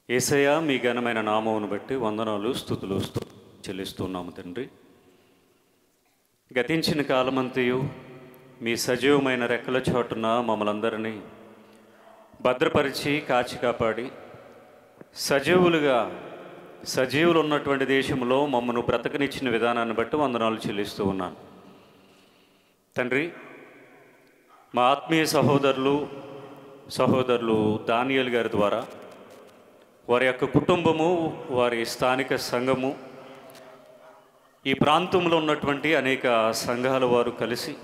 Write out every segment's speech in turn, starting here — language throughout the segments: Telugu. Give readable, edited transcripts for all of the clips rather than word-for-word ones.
యేసయ్య మీ ఘనమైన నామమును బట్టి వందనాలు స్తుతులు చెల్లిస్తున్నాము తండ్రి. గతించిన కాలమంతయు మీ సజీవమైన రెక్కల చోటున మమ్మల్ని అందరినీ భద్రపరిచి కాచి కాపాడి సజీవులు ఉన్నటువంటి దేశంలో మమ్మను బ్రతకనిచ్చిన విధానాన్ని బట్టి వందనాలు చెల్లిస్తూ ఉన్నాను తండ్రి. మా ఆత్మీయ సహోదరులు దానియేలు గారి ద్వారా వారి యొక్క కుటుంబము, వారి స్థానిక సంఘము, ఈ ప్రాంతంలో ఉన్నటువంటి అనేక సంఘాల వారు కలిసి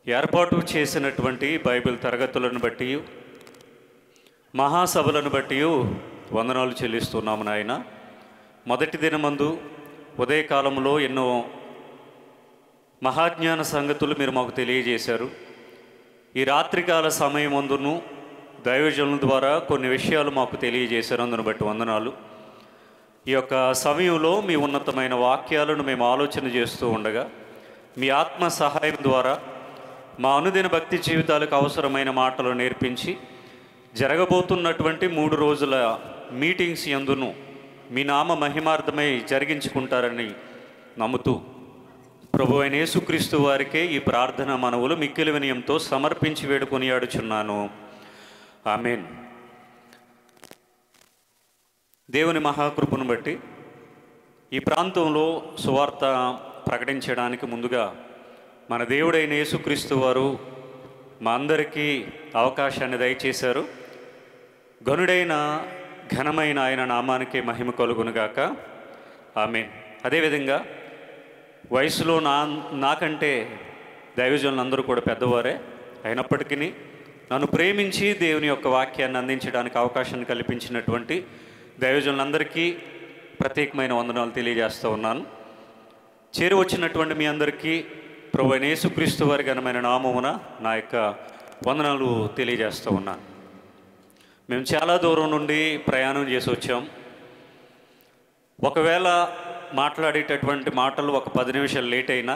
ఏర్పాటు చేసినటువంటి బైబిల్ తరగతులను బట్టి, మహాసభలను బట్టి వందనాలు చెల్లిస్తున్నాము నాయన. మొదటి దినమందు ఉదయకాలంలో ఎన్నో మహాజ్ఞాన సంగతులు మీరు మాకు తెలియజేశారు. ఈ రాత్రికాల సమయమందును దైవజనుల ద్వారా కొన్ని విషయాలు మాకు తెలియజేశారు. అందును బట్టి వందనాలు. ఈ యొక్క సమయంలో మీ ఉన్నతమైన వాక్యాలను మేము ఆలోచన చేస్తూ ఉండగా మీ ఆత్మ సహాయం ద్వారా మా అనుదిన భక్తి జీవితాలకు అవసరమైన మాటలు నేర్పించి జరగబోతున్నటువంటి 3 రోజుల మీటింగ్స్ యందును మీ నామ మహిమార్థమై జరిగించుకుంటారని నమ్ముతూ ప్రభు అయిన యేసుక్రీస్తు వారికే ఈ ప్రార్థన మనవులు మిక్కిలి వినయంతో సమర్పించి వేడుకొనియాడుచున్నాను. ఆమేన్. దేవుని మహాకృపను బట్టి ఈ ప్రాంతంలో సువార్త ప్రకటించడానికి ముందుగా మన దేవుడైన యేసుక్రీస్తు వారు మా అందరికీ అవకాశాన్ని దయచేశారు. ఘనుడైన ఘనమైన ఆయన నామానికి మహిమ కలుగునుగాక. ఆమేన్. అదేవిధంగా వయసులో నాకంటే దైవజనులందరూ కూడా పెద్దవారే అయినప్పటికీ నన్ను ప్రేమించి దేవుని యొక్క వాక్యాన్ని అందించడానికి అవకాశాన్ని కల్పించినటువంటి దైవజనులందరికీ ప్రత్యేకమైన వందనాలు తెలియజేస్తూ ఉన్నాను. చేరి వచ్చినటువంటి మీ అందరికీ ప్రభువైన యేసుక్రీస్తు వారి ఘనమైన నామమున నా యొక్క వందనాలు తెలియజేస్తూ ఉన్నాను. మేము చాలా దూరం నుండి ప్రయాణం చేసి వచ్చాం. ఒకవేళ మాట్లాడేటటువంటి మాటలు ఒక 10 నిమిషాలు లేట్ అయినా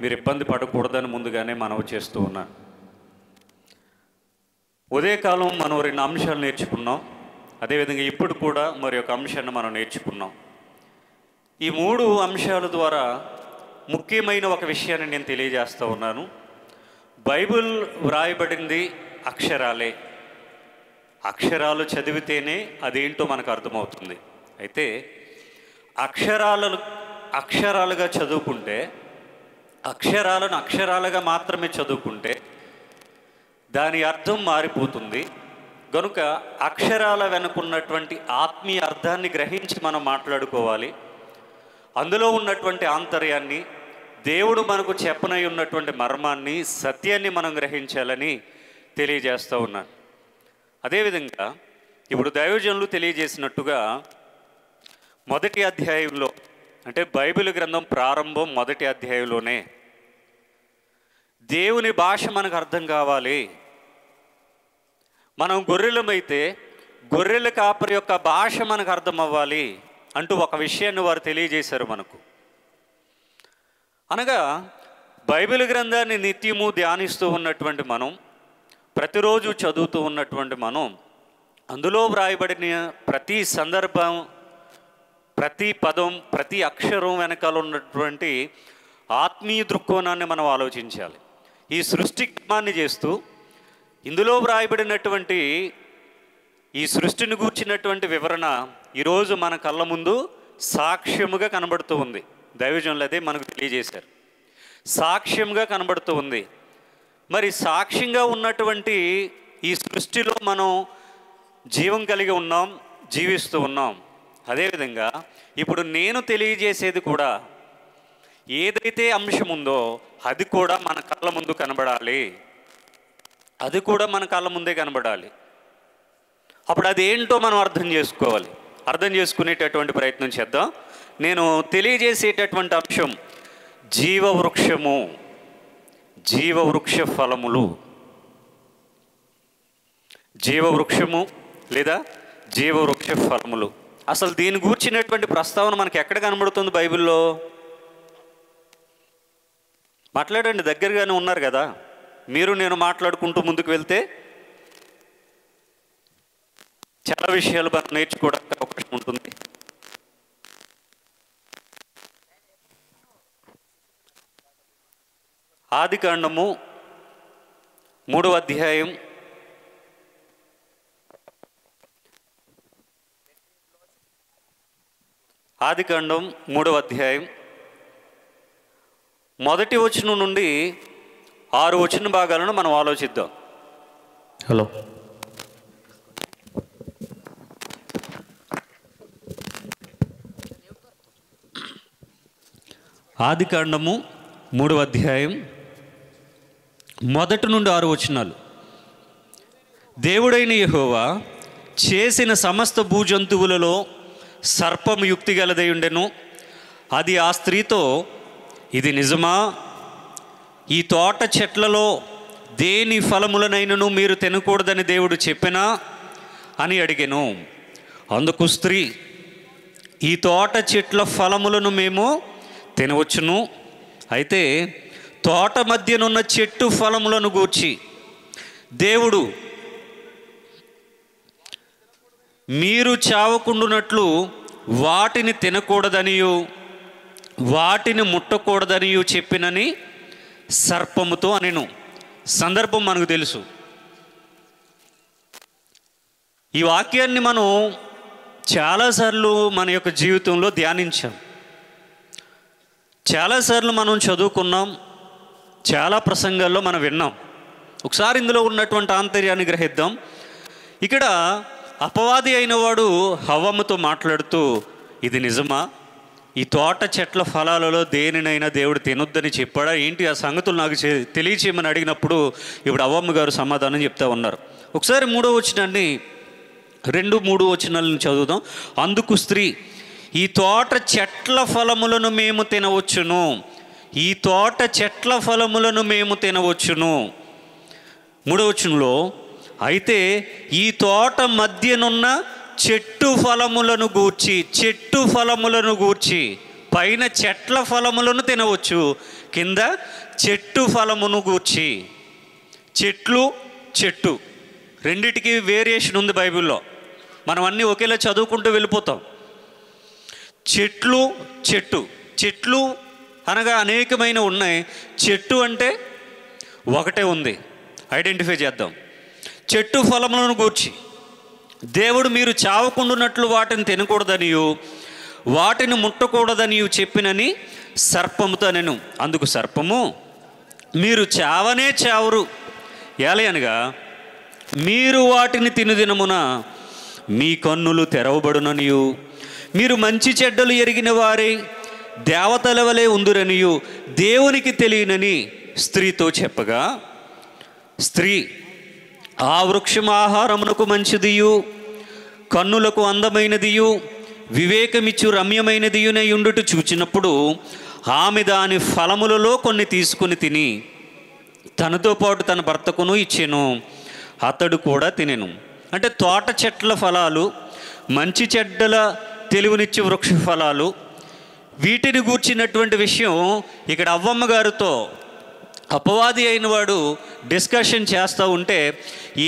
మీరు ఇబ్బంది పడకూడదని ముందుగానే మనవి చేస్తూ ఉన్నాను. ఉదయకాలం మనం 2 అంశాలు నేర్చుకున్నాం. అదేవిధంగా ఇప్పుడు కూడా మరి ఒక అంశాన్ని మనం నేర్చుకున్నాం. ఈ 3 అంశాల ద్వారా ముఖ్యమైన ఒక విషయాన్ని నేను తెలియజేస్తూ ఉన్నాను. బైబిల్ వ్రాయబడింది అక్షరాలే. అక్షరాలు చదివితేనే అదేంటో మనకు అర్థమవుతుంది. అయితే అక్షరాలుగా చదువుకుంటే, అక్షరాలను అక్షరాలుగా మాత్రమే చదువుకుంటే దాని అర్థం మారిపోతుంది. కనుక అక్షరాల వెనుకున్నటువంటి ఆత్మీయ అర్థాన్ని గ్రహించి మనం మాట్లాడుకోవాలి. అందులో ఉన్నటువంటి ఆంతర్యాన్ని, దేవుడు మనకు చెప్పనై ఉన్నటువంటి మర్మాన్ని, సత్యాన్ని మనం గ్రహించాలని తెలియజేస్తూ ఉన్నాను. అదేవిధంగా ఇప్పుడు దైవజనులు తెలియజేసినట్టుగా మొదటి అధ్యాయంలో, అంటే బైబిల్ గ్రంథం ప్రారంభం మొదటి అధ్యాయంలోనే దేవుని భాష మనకు అర్థం కావాలి. మనం గొర్రెలమైతే గొర్రెల కాపరి యొక్క భాష మనకు అర్థం అవ్వాలి అంటూ ఒక విషయాన్ని వారు తెలియజేశారు మనకు. అనగా బైబిల్ గ్రంథాన్ని నిత్యము ధ్యానిస్తూ ఉన్నటువంటి మనం, ప్రతిరోజు చదువుతూ ఉన్నటువంటి మనం, అందులో వ్రాయబడిన ప్రతి సందర్భం, ప్రతి పదం, ప్రతి అక్షరం వెనకాల ఉన్నటువంటి ఆత్మీయ దృక్కోణాన్ని మనం ఆలోచించాలి. ఈ సృష్టి క్రమాన్ని చేస్తూ ఇందులో వ్రాయబడినటువంటి ఈ సృష్టిని గూర్చినటువంటి వివరణ ఈరోజు మన కళ్ళ ముందు సాక్ష్యముగా కనబడుతూ ఉంది. దైవజనులు అదే మనకు తెలియజేశారు. సాక్ష్యంగా కనబడుతూ ఉంది. మరి సాక్ష్యంగా ఉన్నటువంటి ఈ సృష్టిలో మనం జీవం కలిగి ఉన్నాం, జీవిస్తూ ఉన్నాం. అదేవిధంగా ఇప్పుడు నేను తెలియజేసేది కూడా ఏదైతే అంశం ఉందో అది కూడా మన కళ్ళ ముందు కనబడాలి. అది కూడా మన కళ్ళ ముందే కనబడాలి. అప్పుడు అదేంటో మనం అర్థం చేసుకోవాలి. అర్థం చేసుకునేటటువంటి ప్రయత్నం చేద్దాం. నేను తెలియజేసేటటువంటి అంశం జీవవృక్షము, జీవవృక్ష ఫలములు. జీవవృక్షము లేదా జీవవృక్ష ఫలములు. అసలు దీని గూర్చినటువంటి ప్రస్తావన మనకి ఎక్కడ కనబడుతుంది బైబిల్లో? మాట్లాడండి, దగ్గరగానే ఉన్నారు కదా. మీరు నేను మాట్లాడుకుంటూ ముందుకు వెళ్తే చాలా విషయాలు మనం నేర్చుకోవడానికి అవకాశం ఉంటుంది. ఆదికాండము 3వ అధ్యాయం ఆదికాండం 3వ అధ్యాయం మొదటి వచనం నుండి 6 వచన భాగాలను మనం ఆలోచిద్దాం. హలో, ఆదికాండము 3వ అధ్యాయం మొదటి నుండి 6 వచనాలు. దేవుడైన యెహోవా చేసిన సమస్త భూజంతువులలో సర్పము యుక్తి గలదై ఉండెను. అది ఆ స్త్రీతో, ఇది నిజమా? ఈ తోట చెట్లలో దేని ఫలములనైనను మీరు తినకూడదని దేవుడు చెప్పెనా అని అడిగెను. అందుకు స్త్రీ, ఈ తోట చెట్ల ఫలములను మేము తినవచ్చును, అయితే తోట మధ్యనున్న చెట్టు ఫలములను గూర్చి దేవుడు మీరు చావకుండునట్లు వాటిని తినకూడదనియు వాటిని ముట్టకూడదనియు చెప్పినని సర్పముతో అనెను. సందర్భం మనకు తెలుసు. ఈ వాక్యాన్ని మనం చాలాసార్లు మన యొక్క జీవితంలో ధ్యానించాం, చాలాసార్లు మనం చదువుకున్నాం, చాలా ప్రసంగాల్లో మనం విన్నాం. ఒకసారి ఇందులో ఉన్నటువంటి ఆంతర్యాన్ని గ్రహిద్దాం. ఇక్కడ అపవాది అయిన వాడు హవ్వమ్మతో మాట్లాడుతూ, ఇది నిజమా? ఈ తోట చెట్ల ఫలాలలో దేనినైనా దేవుడు తినొద్దని చెప్పాడా ఏంటి? ఆ సంగతులు నాకు తెలియచేయమని అడిగినప్పుడు ఇప్పుడు హవ్వమ్మ గారు సమాధానం చెప్తా ఉన్నారు. ఒకసారి 3వ వచనాన్ని 2-3 వచనాలను చదువుదాం. అందుకు స్త్రీ, ఈ తోట చెట్ల ఫలములను మేము తినవచ్చును, ఈ తోట చెట్ల ఫలములను మేము తినవచ్చును. 3వ వచనంలో, అయితే ఈ తోట మధ్యనున్న చెట్టు ఫలములను గూర్చి పైన చెట్ల ఫలములను తినవచ్చు, కింద చెట్టు ఫలమును గూర్చి. చెట్టు రెండిటికి వేరియేషన్ ఉంది బైబిల్లో. మనం అన్నీ ఒకేలా చదువుకుంటూ వెళ్ళిపోతాం. చెట్లు అనగా అనేకమైన ఉన్నాయి. చెట్టు అంటే ఒకటే ఉంది, ఐడెంటిఫై చేద్దాం. చెట్టు ఫలములను గూర్చి దేవుడు మీరు చావకుండునట్లు వాటిని తినకూడదనియు వాటిని ముట్టకూడదనియు చెప్పినని సర్పముతో అనెను. అందుకు సర్పము, మీరు చావనే చావరు, ఏలయనగా మీరు వాటిని తినుదినమున మీ కన్నులు తెరవబడుననియు మీరు మంచి చెడ్డలు ఎరిగిన వారై దేవతల వలె ఉందురనియు దేవునికి తెలియనని స్త్రీతో చెప్పగా, స్త్రీ, ఆ వృక్షం ఆహారమునకు మంచిదియు కన్నులకు అందమైనదియు వివేకమిచ్చు రమ్యమైనదియునై ఉండుట చూచినప్పుడు ఆమె దాని ఫలములలో కొన్ని తీసుకుని తిని తనతో పాటు తన భర్తకును ఇచ్చెను, అతడు కూడా తినెను. అంటే తోట చెట్ల ఫలాలు, మంచి చెడ్డల తెలివినిచ్చే వృక్ష ఫలాలు, వీటిని గూర్చినటువంటి విషయం ఇక్కడ అవ్వమ్మ గారితో అపవాది అయిన వాడు డిస్కషన్ చేస్తూ ఉంటే,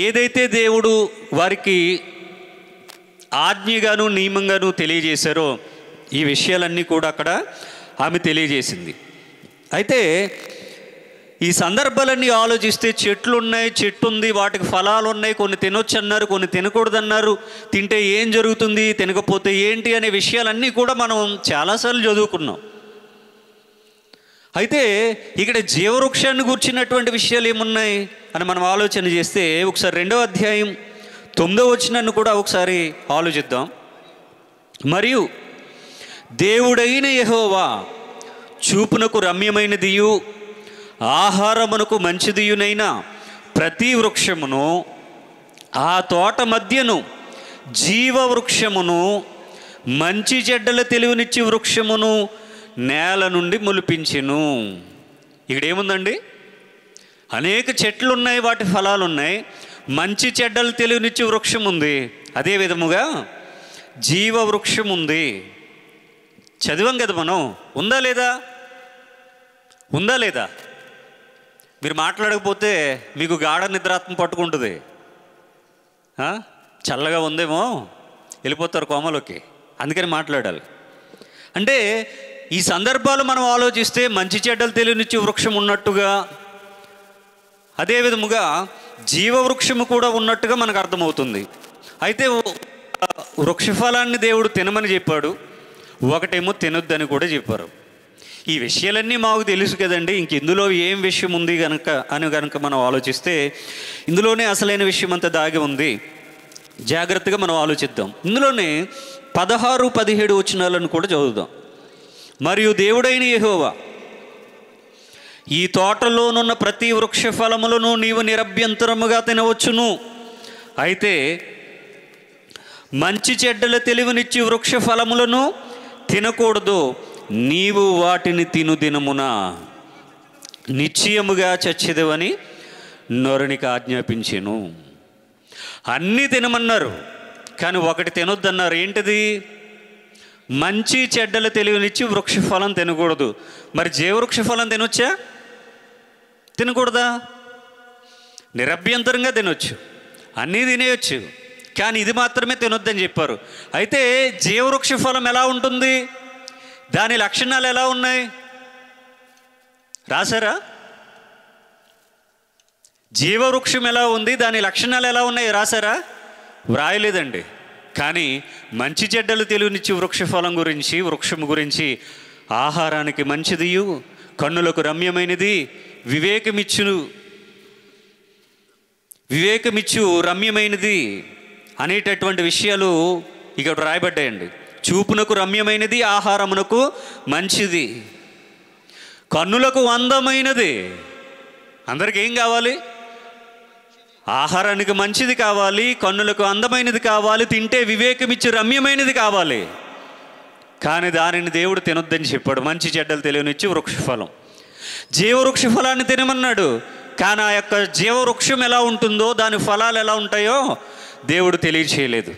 ఏదైతే దేవుడు వారికి ఆజ్ఞగాను నియమంగాను తెలియజేశారో ఈ విషయాలన్నీ కూడా అక్కడ ఆమె తెలియజేసింది. అయితే ఈ సందర్భాలన్నీ ఆలోచిస్తే చెట్లు ఉన్నాయి, చెట్టు ఉంది, వాటికి ఫలాలు ఉన్నాయి, కొన్ని తినొచ్చు అన్నారు, కొన్ని తినకూడదన్నారు, తింటే ఏం జరుగుతుంది, తినకపోతే ఏంటి అనే విషయాలన్నీ కూడా మనం చాలాసార్లు చదువుకున్నాం. అయితే ఇక్కడ జీవవృక్షాన్ని గూర్చినటువంటి విషయాలు ఏమున్నాయి అని మనం ఆలోచన చేస్తే ఒకసారి 2వ అధ్యాయం 9వ వచనాన్ని కూడా ఒకసారి ఆలోచిద్దాం. మరియు దేవుడైన యెహోవా చూపునకు రమ్యమైనదియు ఆహారమునకు మంచిదియునైన ప్రతి వృక్షమును ఆ తోట మధ్యను జీవవృక్షమును మంచి చెడ్డల తెలివినిచ్చి వృక్షమును నేల నుండి మొలిపించెను. ఇక్కడ ఏముందండి? అనేక చెట్లు ఉన్నాయి, వాటి ఫలాలు ఉన్నాయి, మంచి చెడ్డలు తెలివినిచ్చి వృక్షం ఉంది, అదే విధముగా జీవ వృక్షం ఉంది. చదివాం కదా మనం. ఉందా లేదా? మీరు మాట్లాడకపోతే మీకు గాఢ నిద్రాత్మ పట్టుకుంటుంది. చల్లగా ఉందేమో వెళ్ళిపోతారు కోమలోకి, అందుకని మాట్లాడాలి. అంటే ఈ సందర్భాలు మనం ఆలోచిస్తే మంచి చెడ్డలు తెలియనిచ్చే వృక్షం ఉన్నట్టుగా, అదే విధముగా జీవవృక్షము కూడా ఉన్నట్టుగా మనకు అర్థమవుతుంది. అయితే వృక్షఫలాన్ని దేవుడు తినమని చెప్పాడు, ఒకటేమో తినొద్దని కూడా చెప్పారు. ఈ విషయాలన్నీ మాకు తెలుసు కదండి, ఇంక ఇందులో ఏం విషయం ఉంది కనుక మనం ఆలోచిస్తే ఇందులోనే అసలైన విషయం అంతా దాగి ఉంది. జాగ్రత్తగా మనం ఆలోచిద్దాం. ఇందులోనే 16, 17 వచనాలను కూడా చదువుదాం. మరియు దేవుడైన యెహోవా, ఈ తోటలోనున్న ప్రతి వృక్ష ఫలములను నీవు నిరభ్యంతరముగా తినవచ్చును, అయితే మంచి చెడ్డల తెలివినిచ్చి వృక్ష ఫలములను తినకూడదు. నీవు వాటిని తిను దినమున నిశ్చయముగా చచ్చెదవని నరునికి ఆజ్ఞాపించెను. అన్నీ తినమన్నారు, కానీ ఒకటి తినొద్దన్నారు. ఏంటిది? మంచి చెడ్డల తెలివినిచ్చి వృక్ష ఫలం తినకూడదు. మరి జీవవృక్ష ఫలం తినొచ్చా? తినకూడదా? నిరభ్యంతరంగా తినొచ్చు, అన్నీ తినేయచ్చు, కానీ ఇది మాత్రమే తినొద్దని చెప్పారు. అయితే జీవవృక్ష ఫలం ఎలా ఉంటుంది, దాని లక్షణాలు ఎలా ఉన్నాయి రాశారా? జీవవృక్షం ఎలా ఉంది, దాని లక్షణాలు ఎలా ఉన్నాయి రాశారా? వ్రాయలేదండి. కానీ మంచి చెడ్డలు తెలివినిచ్చి వృక్షఫలం గురించి, వృక్షము గురించి, ఆహారానికి మంచిదియు, కన్నులకు రమ్యమైనది, వివేకమిచ్చు రమ్యమైనది అనేటటువంటి విషయాలు ఇక్కడ రాయబడ్డాయండి. చూపునకు రమ్యమైనది, ఆహారమునకు మంచిది, కన్నులకు అందమైనది. అందరికి ఏం కావాలి? ఆహారానికి మంచిది కావాలి, కన్నులకు అందమైనది కావాలి, తింటే వివేకమిచ్చి రమ్యమైనది కావాలి. కానీ దానిని దేవుడు తినొద్దని చెప్పాడు. మంచి చెడ్డలు తెలియనిచ్చి వృక్షఫలం, జీవవృక్ష ఫలాన్ని తినమన్నాడు. కానీ ఆ యొక్క జీవవృక్షం ఎలా ఉంటుందో, దాని ఫలాలు ఎలా ఉంటాయో దేవుడు తెలియచేయలేదు.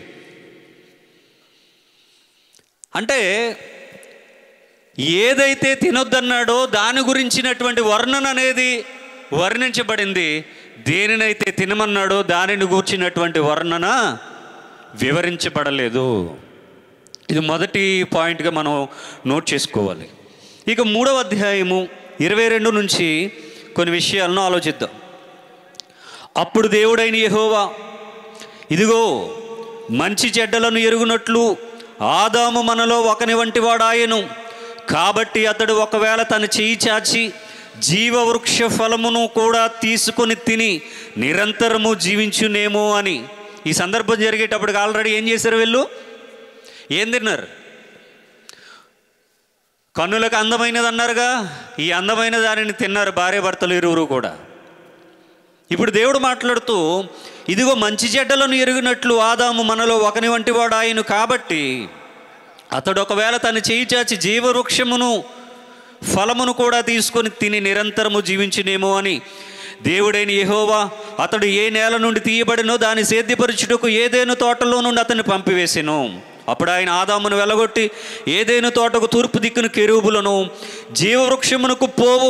అంటే ఏదైతే తినొద్దన్నాడో దాని గురించినటువంటి వర్ణన అనేది వర్ణించబడింది. దేనినైతే తినమన్నాడో దానిని గూర్చినటువంటి వర్ణన వివరించబడలేదు. ఇది మొదటి పాయింట్గా మనం నోట్ చేసుకోవాలి. ఇక 3వ అధ్యాయము 22 నుంచి కొన్ని విషయాలను ఆలోచిద్దాం. అప్పుడు దేవుడైన యెహోవా, ఇదిగో మంచి చెడ్డలను ఎరుగునట్లు ఆదాము మనలో ఒకని వంటి వాడాయను. కాబట్టి అతడు ఒకవేళ తన చెయ్యి చాచి జీవవృక్ష ఫలమును కూడా తీసుకొని తిని నిరంతరము జీవించునేమో అని. ఈ సందర్భం జరిగేటప్పటికి ఆల్రెడీ ఏం చేశారు వీళ్ళు? ఏం తిన్నారు? కన్నులకు అందమైనది అన్నారుగా, ఈ అందమైన దానిని తిన్నారు భార్య భర్తలు ఇరువురు కూడా. ఇప్పుడు దేవుడు మాట్లాడుతూ, ఇదిగో మంచి చెడ్డలను ఎరిగినట్లు ఆదాము మనలో ఒకని వంటి వాడు ఆయన. కాబట్టి అతడు ఒకవేళ తన చేయి చాచి జీవవృక్షమును ఫలమును కూడా తీసుకొని తిని నిరంతరము జీవించునేమో అని. దేవుడైన యెహోవా అతడు ఏ నేల నుండి తీయబడినో దాన్ని సేద్యపరచుటకు ఏదైనా తోటలో నుండి అతన్ని పంపివేసెను. అప్పుడు ఆయన ఆదామును వెలగొట్టి ఏదైనా తోటకు తూర్పు దిక్కును కెరూబులను, జీవవృక్షమునకు పోవు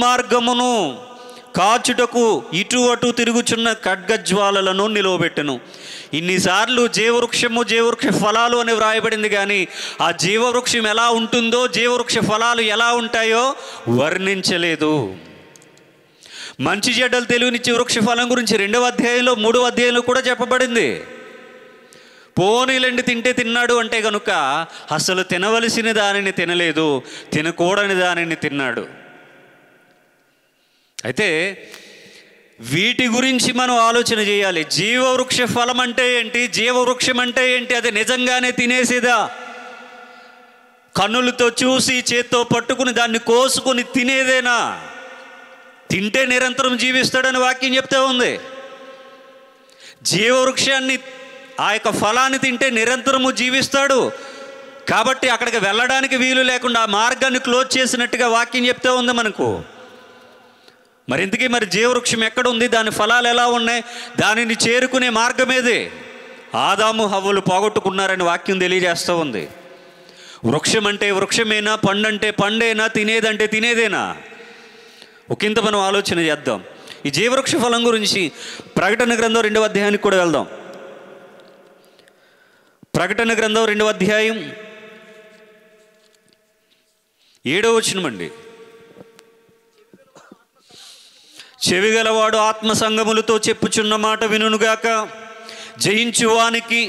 మార్గమును కాచుటకు ఇటు అటు తిరుగుచున్న ఖడ్గజ్వాలలను నిలవబెట్టెను. ఇన్నిసార్లు జీవవృక్ష ఫలాలు అని వ్రాయబడింది, కానీ ఆ జీవవృక్షం ఎలా ఉంటుందో, జీవవృక్ష ఫలాలు ఎలా ఉంటాయో వర్ణించలేదు. మంచి చెడ్డలు తెలివినిచ్చే వృక్ష ఫలం గురించి 2వ అధ్యాయంలో 3వ అధ్యాయంలో కూడా చెప్పబడింది. పోనీలండి తింటే తిన్నాడు అంటే కనుక అసలు తినవలసిన దానిని తినలేదు, తినకూడని దానిని తిన్నాడు. అయితే వీటి గురించి మనం ఆలోచన చేయాలి. జీవవృక్ష ఫలం అంటే ఏంటి, జీవవృక్షం అంటే ఏంటి? అది నిజంగానే తినేసేదా? కన్నులతో చూసి చేత్తో పట్టుకుని దాన్ని కోసుకొని తినేదేనా? తింటే నిరంతరం జీవిస్తాడని వాక్యం చెప్తే ఉంది. జీవవృక్షాన్ని, ఆ యొక్క ఫలాన్ని తింటే నిరంతరము జీవిస్తాడు. కాబట్టి అక్కడికి వెళ్ళడానికి వీలు లేకుండా ఆ మార్గాన్ని క్లోజ్ చేసినట్టుగా వాక్యం చెప్తే ఉంది మనకు. మరి ఇంతకీ మరి జీవవృక్షం ఎక్కడ ఉంది, దాని ఫలాలు ఎలా ఉన్నాయి, దానిని చేరుకునే మార్గం ఏది? ఆదాము హవ్వలు పోగొట్టుకున్నారని వాక్యం తెలియజేస్తూ ఉంది. వృక్షం అంటే వృక్షమేనా, పండు అంటే పండేనా, తినేదంటే తినేదేనా? ఒకంత మనం ఆలోచన చేద్దాం. ఈ జీవవృక్ష ఫలం గురించి ప్రకటన గ్రంథం 2వ అధ్యాయానికి కూడా వెళ్దాం. ప్రకటన గ్రంథం 2వ అధ్యాయం 7వ వచనం అండి. చెవిగలవాడు ఆత్మ సంగములతో చెప్పుచున్న మాట వినుగాక. జయించువానికి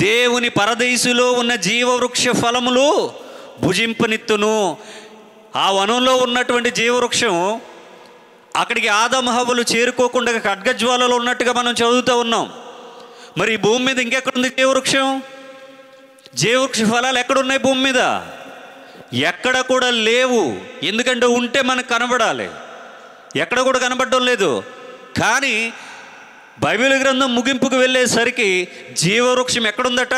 దేవుని పరదేశులో ఉన్న జీవవృక్ష ఫలములు భుజింపనిత్తును. ఆ వనంలో ఉన్నటువంటి జీవవృక్షం అక్కడికి ఆదాము హవ్వలు చేరుకోకుండా ఖడ్గజ్వాలలో ఉన్నట్టుగా మనం చదువుతూ ఉన్నాం. మరి ఈ భూమి మీద ఇంకెక్కడుంది జీవవృక్షం? జీవవృక్ష ఫలాలు ఎక్కడున్నాయి భూమి మీద? ఎక్కడ కూడా లేవు. ఎందుకంటే ఉంటే మనకు కనబడాలి, ఎక్కడ కూడా కనబడడం లేదు. కానీ బైబిల్ గ్రంథం ముగింపుకు వెళ్ళేసరికి జీవవృక్షం ఎక్కడుందట?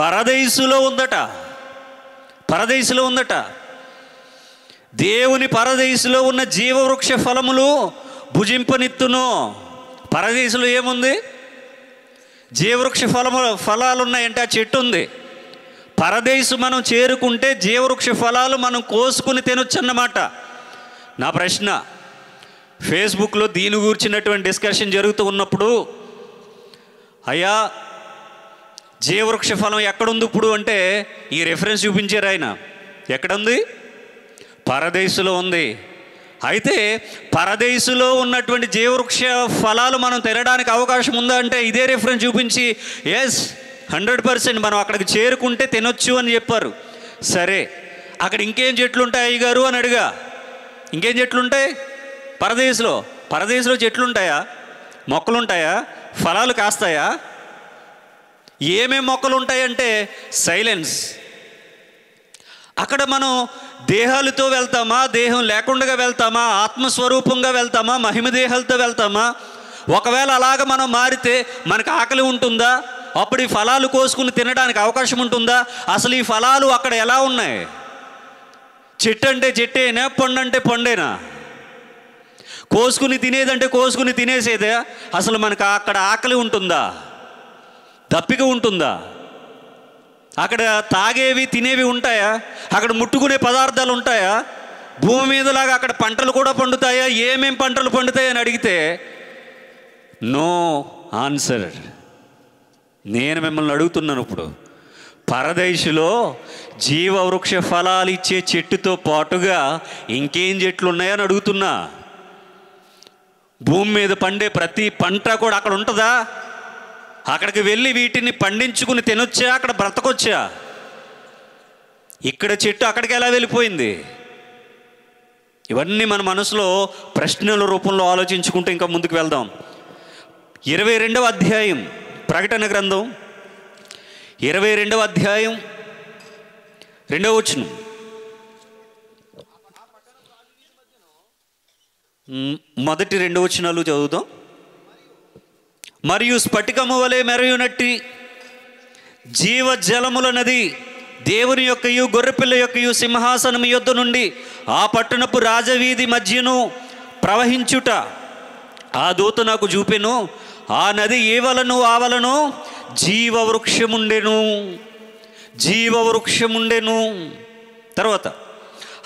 పరదేశులో ఉందట. పరదేశులో ఉందట. దేవుని పరదేశులో ఉన్న జీవవృక్ష ఫలములు భుజింపనిత్తును. పరదేశులో ఏముంది? జీవవృక్ష ఫలాలు ఉన్నాయంటే ఆ చెట్టు ఉంది. పరదేశు మనం చేరుకుంటే జీవవృక్ష ఫలాలు మనం కోసుకుని తినొచ్చు అన్నమాట. నా ప్రశ్న, ఫేస్బుక్లో దీని గురించినటువంటి డిస్కషన్ జరుగుతూ ఉన్నప్పుడు, అయ్యా జీవవృక్ష ఫలం ఎక్కడుంది ఇప్పుడు అంటే ఈ రెఫరెన్స్ చూపించారు ఆయన. ఎక్కడుంది? పరదేశులో ఉంది. అయితే పరదేశులో ఉన్నటువంటి జీవవృక్ష ఫలాలు మనం తినడానికి అవకాశం ఉందా అంటే ఇదే రిఫరెన్స్ చూపించి ఎస్ 100% మనం అక్కడికి చేరుకుంటే తినొచ్చు అని చెప్పారు. సరే, అక్కడ ఇంకేం చెట్లు ఉంటాయి అయ్యగారు అని అడిగా. ఇంకేం చెట్లు ఉంటాయి పరదేశులో? పరదేశులో చెట్లు ఉంటాయా? మొక్కలు ఉంటాయా? ఫలాలు కాస్తాయా? ఏమేం మొక్కలు ఉంటాయంటే సైలెన్స్. అక్కడ మనం దేహాలతో వెళ్తామా, దేహం లేకుండా వెళ్తామా, ఆత్మస్వరూపంగా వెళ్తామా, మహిమ దేహాలతో వెళ్తామా? ఒకవేళ అలాగ మనం మారితే మనకు ఆకలి ఉంటుందా? అప్పుడు ఈ ఫలాలు కోసుకుని తినడానికి అవకాశం ఉంటుందా? అసలు ఈ ఫలాలు అక్కడ ఎలా ఉన్నాయి? చెట్టు అంటే చెట్టేనా, పండు అంటే పండేనా? కోసుకుని తినేదంటే కోసుకుని తినేసేదే. అసలు మనకు అక్కడ ఆకలి ఉంటుందా? దప్పిక ఉంటుందా? అక్కడ తాగేవి తినేవి ఉంటాయా? అక్కడ ముట్టుకునే పదార్థాలు ఉంటాయా? భూమి మీదలాగా అక్కడ పంటలు కూడా పండుతాయా? ఏమేం పంటలు పండుతాయని అడిగితే నో ఆన్సర్. నేను మిమ్మల్ని అడుగుతున్నాను ఇప్పుడు, పరదేశులో జీవవృక్ష ఫలాలు ఇచ్చే చెట్టుతో పాటుగా ఇంకేం చెట్లు ఉన్నాయని అడుగుతున్నా. భూమి మీద పండే ప్రతి పంట కూడా అక్కడ ఉంటుందా? అక్కడికి వెళ్ళి వీటిని పండించుకుని తినొచ్చా? అక్కడ బ్రతకొచ్చా? ఇక్కడ చెట్టు అక్కడికి ఎలా వెళ్ళిపోయింది? ఇవన్నీ మన మనసులో ప్రశ్నల రూపంలో ఆలోచించుకుంటూ ఇంకా ముందుకు వెళ్దాం. 22వ అధ్యాయం ప్రకటన గ్రంథం 22వ అధ్యాయం 2వ వచనం. మొదటి 2 వచనాలు చదువుతాం. మరియు స్ఫటికము వలె మెరయునట్టి జీవజలముల నది దేవుని యొక్కయు గొర్రెపిల్ల యొక్కయు సింహాసనం యొద్ద నుండి ఆ పట్టణపు రాజవీధి మధ్యను ప్రవహించుట ఆ దూత నాకు చూపెను. ఆ నది ఏవలను ఆవలను జీవవృక్షముండెను. జీవవృక్షముండెను. తర్వాత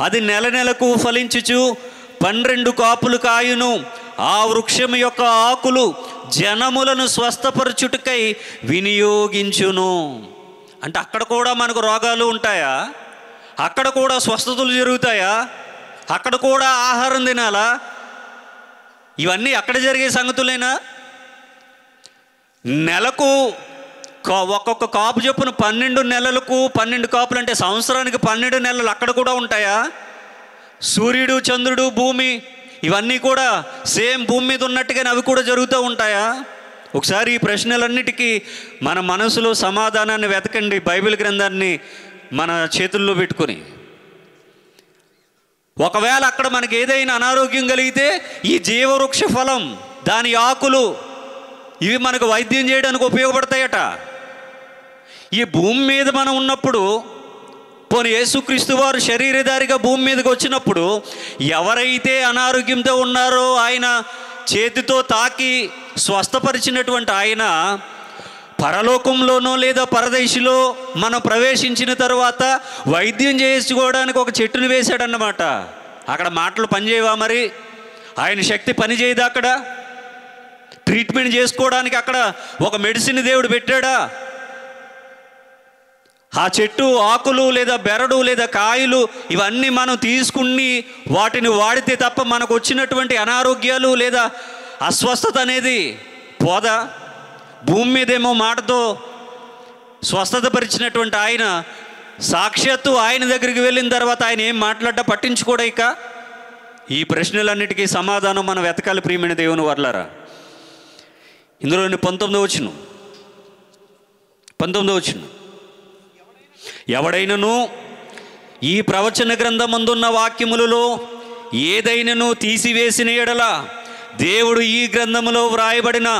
అది నెల నెలకు ఫలించుచు 12 కాపులు కాయును. ఆ వృక్షం యొక్క ఆకులు జనములను స్వస్థపరచుటకై వినియోగించును. అంటే అక్కడ కూడా మనకు రోగాలు ఉంటాయా? అక్కడ కూడా స్వస్థతలు జరుగుతాయా? అక్కడ కూడా ఆహారం తినాలా? ఇవన్నీ అక్కడ జరిగే సంగతులేనా? నెలకు ఒక్కొక్క కాపు చొప్పున 12 నెలలకు 12 కాపులు అంటే సంవత్సరానికి 12 నెలలు అక్కడ కూడా ఉంటాయా? సూర్యుడు, చంద్రుడు, భూమి ఇవన్నీ కూడా సేమ్ భూమి మీద ఉన్నట్టుగానే అవి కూడా జరుగుతూ ఉంటాయా? ఒకసారి ఈ ప్రశ్నలన్నిటికీ మన మనసులో సమాధానాన్ని వెతకండి. బైబిల్ గ్రంథాన్ని మన చేతుల్లో పెట్టుకొని, ఒకవేళ అక్కడ మనకి ఏదైనా అనారోగ్యం కలిగితే ఈ జీవవృక్ష ఫలం, దాని ఆకులు ఇవి మనకు వైద్యం చేయడానికి ఉపయోగపడతాయట. ఈ భూమి మీద మనం ఉన్నప్పుడు, పోనీ యేసుక్రీస్తు వారు శరీరధారిగా భూమి మీదకి వచ్చినప్పుడు ఎవరైతే అనారోగ్యంతో ఉన్నారో ఆయన చేతితో తాకి స్వస్థపరిచినటువంటి ఆయన పరలోకంలోనో లేదా పరదేశిలో మనం ప్రవేశించిన తర్వాత వైద్యం చేసుకోవడానికి ఒక చెట్టును వేశాడన్నమాట. అక్కడ మాటలు పనిచేయవా? మరి ఆయన శక్తి పనిచేయదా? అక్కడ ట్రీట్మెంట్ చేసుకోవడానికి అక్కడ ఒక మెడిసిన్ దేవుడు పెట్టాడా? ఆ చెట్టు ఆకులు లేదా బెరడు లేదా కాయలు ఇవన్నీ మనం తీసుకుని వాటిని వాడితే తప్ప మనకు వచ్చినటువంటి అనారోగ్యాలు లేదా అస్వస్థత అనేది పోదా? భూమి మీదేమో మాటతో స్వస్థత పరిచినటువంటి ఆయన సాక్షాత్తు ఆయన దగ్గరికి వెళ్ళిన తర్వాత ఆయన ఏం మాట్లాడ్డా పట్టించుకోడా? ఇక ఈ ప్రశ్నలన్నిటికీ సమాధానం మనం వెతకాలి ప్రియమైన దేవుని వర్లారా. ఇందులోని 19వ వచనం, ఎవడైనను ఈ ప్రవచన గ్రంథమందున్న వాక్యములలో ఏదైనను తీసివేసిన ఎడల దేవుడు ఈ గ్రంథములో వ్రాయబడిన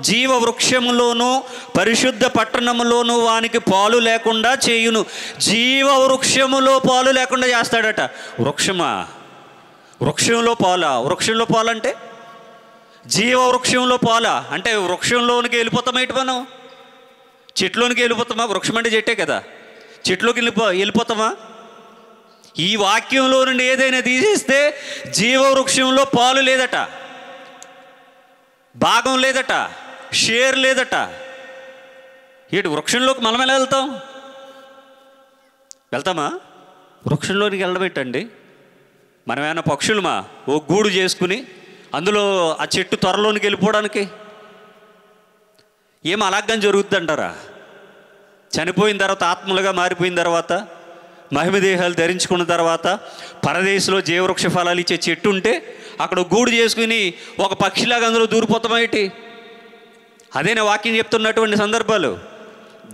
జీవవృక్షములోను పరిశుద్ధ పట్టణములోను వానికి పాలు లేకుండా చేయును. జీవవృక్షములో పాలు లేకుండా చేస్తాడట. వృక్షమా? వృక్షంలో పాలా? వృక్షంలో పాలంటే జీవవృక్షంలో పాలా? అంటే వృక్షంలోనికి వెళ్ళిపోతామా? ఇటు మనం చెట్లోనికి వెళ్ళిపోతామా? వృక్షం అంటే చెట్టే కదా, చెట్లోకి వెళ్ళిపోతామా? ఈ వాక్యంలో నుండి ఏదైనా తీసేస్తే జీవవృక్షంలో పాలు లేదట, భాగం లేదట, షేర్ లేదట. ఏడు వృక్షంలోకి మనం ఎలా వెళ్తామా? వృక్షంలోనికి వెళ్ళబెట్టండి. మనం ఏమైనా పక్షులమా ఓ గూడు చేసుకుని అందులో ఆ చెట్టు త్వరలోనికి వెళ్ళిపోవడానికి? ఏం అలాగని జరుగుతుంది అంటారా? చనిపోయిన తర్వాత ఆత్మలుగా మారిపోయిన తర్వాత మహిమదేహాలు ధరించుకున్న తర్వాత పరదేశంలో జీవవృక్ష ఫలాలు ఇచ్చే చెట్టు ఉంటే అక్కడ గూడు చేసుకుని ఒక పక్షిలాగా అందులో దూరిపోతామేంటి? అదేనా వాక్యం చెప్తున్నటువంటి సందర్భాలు?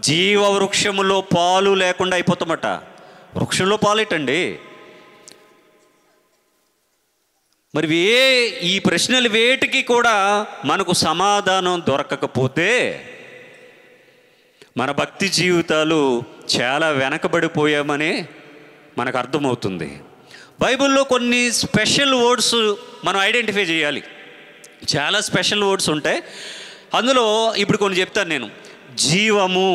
జీవవృక్షములో పాలు లేకుండా అయిపోతామట. వృక్షంలో పాలేటండి. మరి ఈ ప్రశ్నలు వేటికి కూడా మనకు సమాధానం దొరకకపోతే మన భక్తి జీవితాలు చాలా వెనకబడిపోయామని మనకు అర్థమవుతుంది. బైబిల్లో కొన్ని స్పెషల్ వర్డ్స్ మనం ఐడెంటిఫై చేయాలి. చాలా స్పెషల్ వర్డ్స్ ఉంటాయి. అందులో ఇప్పుడు కొన్ని చెప్తాను నేను. జీవము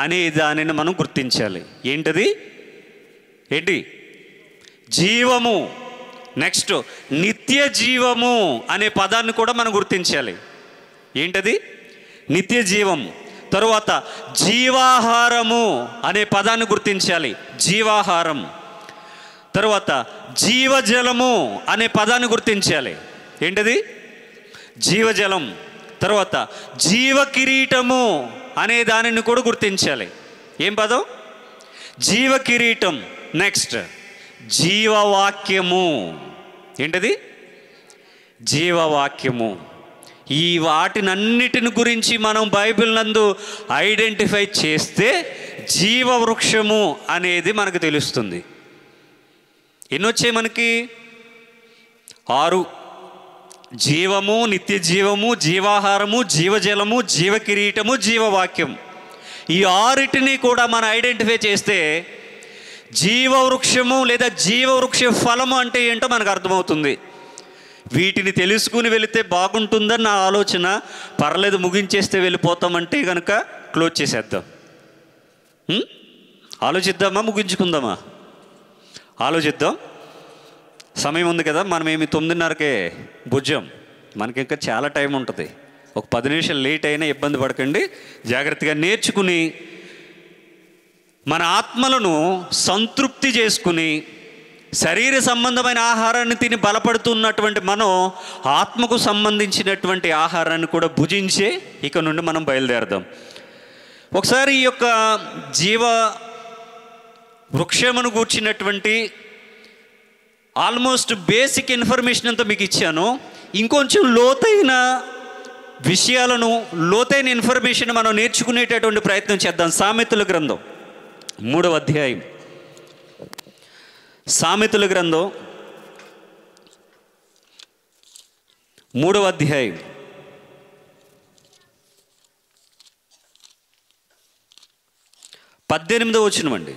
అనే దానిని మనం గుర్తించాలి. ఏంటది? జీవము. నెక్స్ట్ నిత్య జీవము అనే పదాన్ని కూడా మనం గుర్తించాలి. ఏంటది? నిత్య జీవము. తరువాత జీవాహారము అనే పదాన్ని గుర్తించాలి. జీవాహారం. తరువాత జీవజలము అనే పదాన్ని గుర్తించాలి. ఏంటది? జీవజలం. తర్వాత జీవ కిరీటము అనే దానిని కూడా గుర్తించాలి. ఏం పదం? జీవ కిరీటం. నెక్స్ట్ జీవవాక్యము. ఏంటది? జీవవాక్యము. ఈ వాటినన్నిటిని గురించి మనం బైబిల్ నందు ఐడెంటిఫై చేస్తే జీవవృక్షము అనేది మనకు తెలుస్తుంది. ఎన్నొచ్చాయి మనకి? 6. జీవము, నిత్య జీవము, జీవాహారము, జీవజలము, జీవకిరీటము, జీవవాక్యం. ఈ 6టిని కూడా మనం ఐడెంటిఫై చేస్తే జీవవృక్షము లేదా జీవవృక్ష ఫలము అంటే ఏంటో మనకు అర్థమవుతుంది. వీటిని తెలుసుకుని వెళితే బాగుంటుందని నా ఆలోచన. పర్లేదు ముగించేస్తే వెళ్ళిపోతామంటే కనుక క్లోజ్ చేసేద్దాం. ఆలోచిద్దామా? ముగించుకుందామా? ఆలోచిద్దాం. సమయం ఉంది కదా. మనం ఏమి 9:30కే భుజం. మనకి ఇంకా చాలా టైం ఉంటుంది. ఒక 10 నిమిషాలు లేట్ అయినా ఇబ్బంది పడకండి. జాగ్రత్తగా నేర్చుకుని మన ఆత్మలను సంతృప్తి చేసుకుని శరీర సంబంధమైన ఆహారాన్ని తిని బలపడుతున్నటువంటి మనం ఆత్మకు సంబంధించినటువంటి ఆహారాన్ని కూడా భుజించే ఇక నుండి మనం బయలుదేరదాం. ఒకసారి ఈ యొక్క జీవ వృక్షమును గూర్చినటువంటి ఆల్మోస్ట్ బేసిక్ ఇన్ఫర్మేషన్ అంతా మీకు ఇచ్చాను. ఇంకొంచెం లోతైన విషయాలను, లోతైన ఇన్ఫర్మేషన్ మనం నేర్చుకునేటటువంటి ప్రయత్నం చేద్దాం. సామెతల గ్రంథం 3వ అధ్యాయం. సామెతల గ్రంథం 3వ అధ్యాయం 18వ వచనం అండి.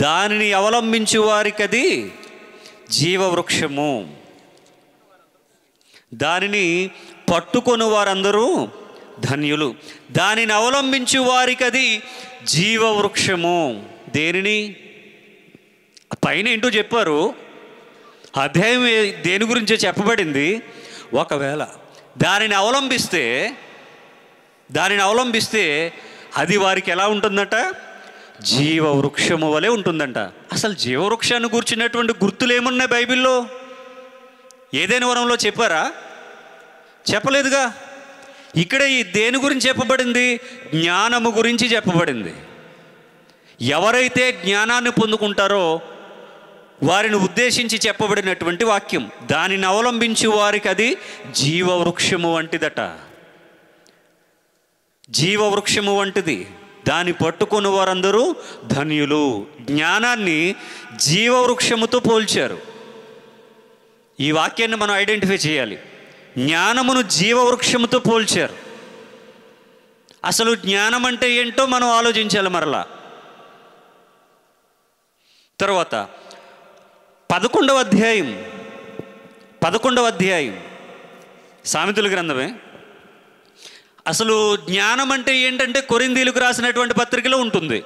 దానిని అవలంబించు వారికది జీవవృక్షము, దానిని పట్టుకొని వారందరూ ధన్యులు. దానిని అవలంబించు వారికి అది జీవవృక్షము. దేనిని? పైన ఏంటో చెప్పారు, అధ్యాయం దేని గురించో చెప్పబడింది. ఒకవేళ దానిని అవలంబిస్తే అది వారికి ఎలా ఉంటుందట? జీవవృక్షము వలె ఉంటుందంట. అసలు జీవవృక్షాన్ని కూర్చున్నటువంటి గుర్తులు ఏమున్నాయి బైబిల్లో? ఏదైనా వరంలో చెప్పారా? చెప్పలేదుగా. ఇక్కడ ఈ దేని గురించి చెప్పబడింది? జ్ఞానము గురించి చెప్పబడింది. ఎవరైతే జ్ఞానాన్ని పొందుకుంటారో వారిని ఉద్దేశించి చెప్పబడినటువంటి వాక్యం. దానిని అవలంబించి వారికి అది జీవవృక్షము వంటిదట. జీవవృక్షము వంటిది. దాన్ని పట్టుకుని వారందరూ ధన్యులు. జ్ఞానాన్ని జీవవృక్షముతో పోల్చారు. ఈ వాక్యాన్ని మనం ఐడెంటిఫై చేయాలి. జ్ఞానమును జీవవృక్షముతో పోల్చారు. అసలు జ్ఞానం అంటే ఏంటో మనం ఆలోచించాలి మరలా. తర్వాత 11వ అధ్యాయం సామెతల గ్రంథమే. అసలు జ్ఞానం అంటే ఏంటంటే కొరింథీయులకు రాసినటువంటి పత్రికలో ఉంటుంది.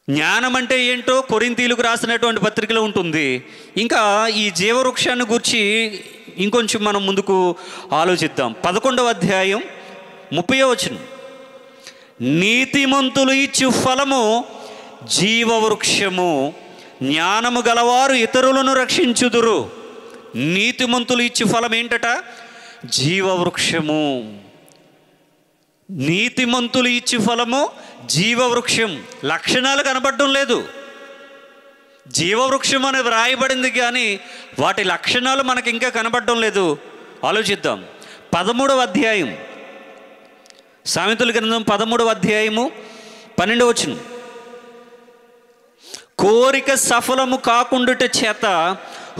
జ్ఞానం అంటే ఏంటో కొరింథీయులకు రాసినటువంటి పత్రికలో ఉంటుంది. ఇంకా ఈ జీవవృక్షాన్ని గురించి ఇంకొంచెం మనం ముందుకు ఆలోచిద్దాం. 11వ అధ్యాయం 30వ వచనం. నీతిమంతులు ఇచ్చు ఫలము జీవవృక్షము, జ్ఞానము గలవారు ఇతరులను రక్షించుదురు. నీతిమంతులు ఇచ్చు ఫలం ఏంటట? జీవవృక్షము. నీతిమంతులు ఇచ్చు ఫలము జీవవృక్షం. లక్షణాలు కనబడడం లేదు. జీవవృక్షం అని వ్రాయబడింది కానీ వాటి లక్షణాలు మనకి ఇంకా కనబడడం లేదు. ఆలోచిద్దాం. 13వ అధ్యాయం సామెతల గ్రంథం 13వ అధ్యాయము 12వ వచనం. కోరిక సఫలము కాకుండుట చేత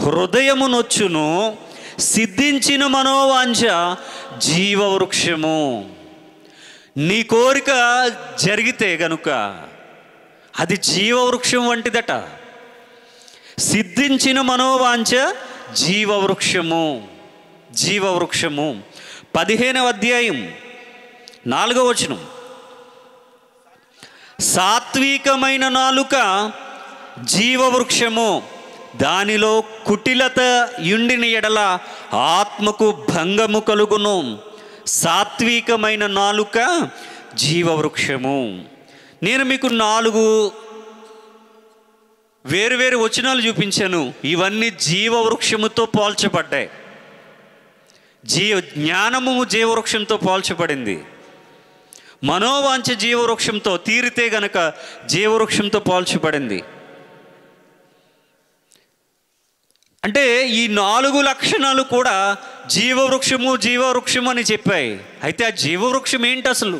హృదయము నొచ్చును, సిద్ధించిన మనోవాంఛ జీవవృక్షము. నీ కోరిక జరిగితే గనుక అది జీవవృక్షం వంటిదట. సిద్ధించిన మనోవాంఛ జీవవృక్షము. 15వ అధ్యాయం 4వ వచనం. సాత్వికమైన నాలుక జీవవృక్షము, దానిలో కుటిలత యుండిన ఎడల ఆత్మకు భంగము కలుగును. సాత్వికమైన నాలుక జీవవృక్షము. నేను మీకు 4 వేరు వచనాలు చూపించాను. ఇవన్నీ జీవవృక్షముతో పోల్చబడ్డాయి. జ్ఞానము జీవవృక్షంతో పోల్చబడింది. మనోవాంఛ జీవవృక్షంతో, తీరితే గనక జీవవృక్షంతో పోల్చబడింది. అంటే ఈ 4 లక్షణాలు కూడా జీవవృక్షము అని చెప్పాయి. అయితే ఆ జీవవృక్షం ఏంటి అసలు?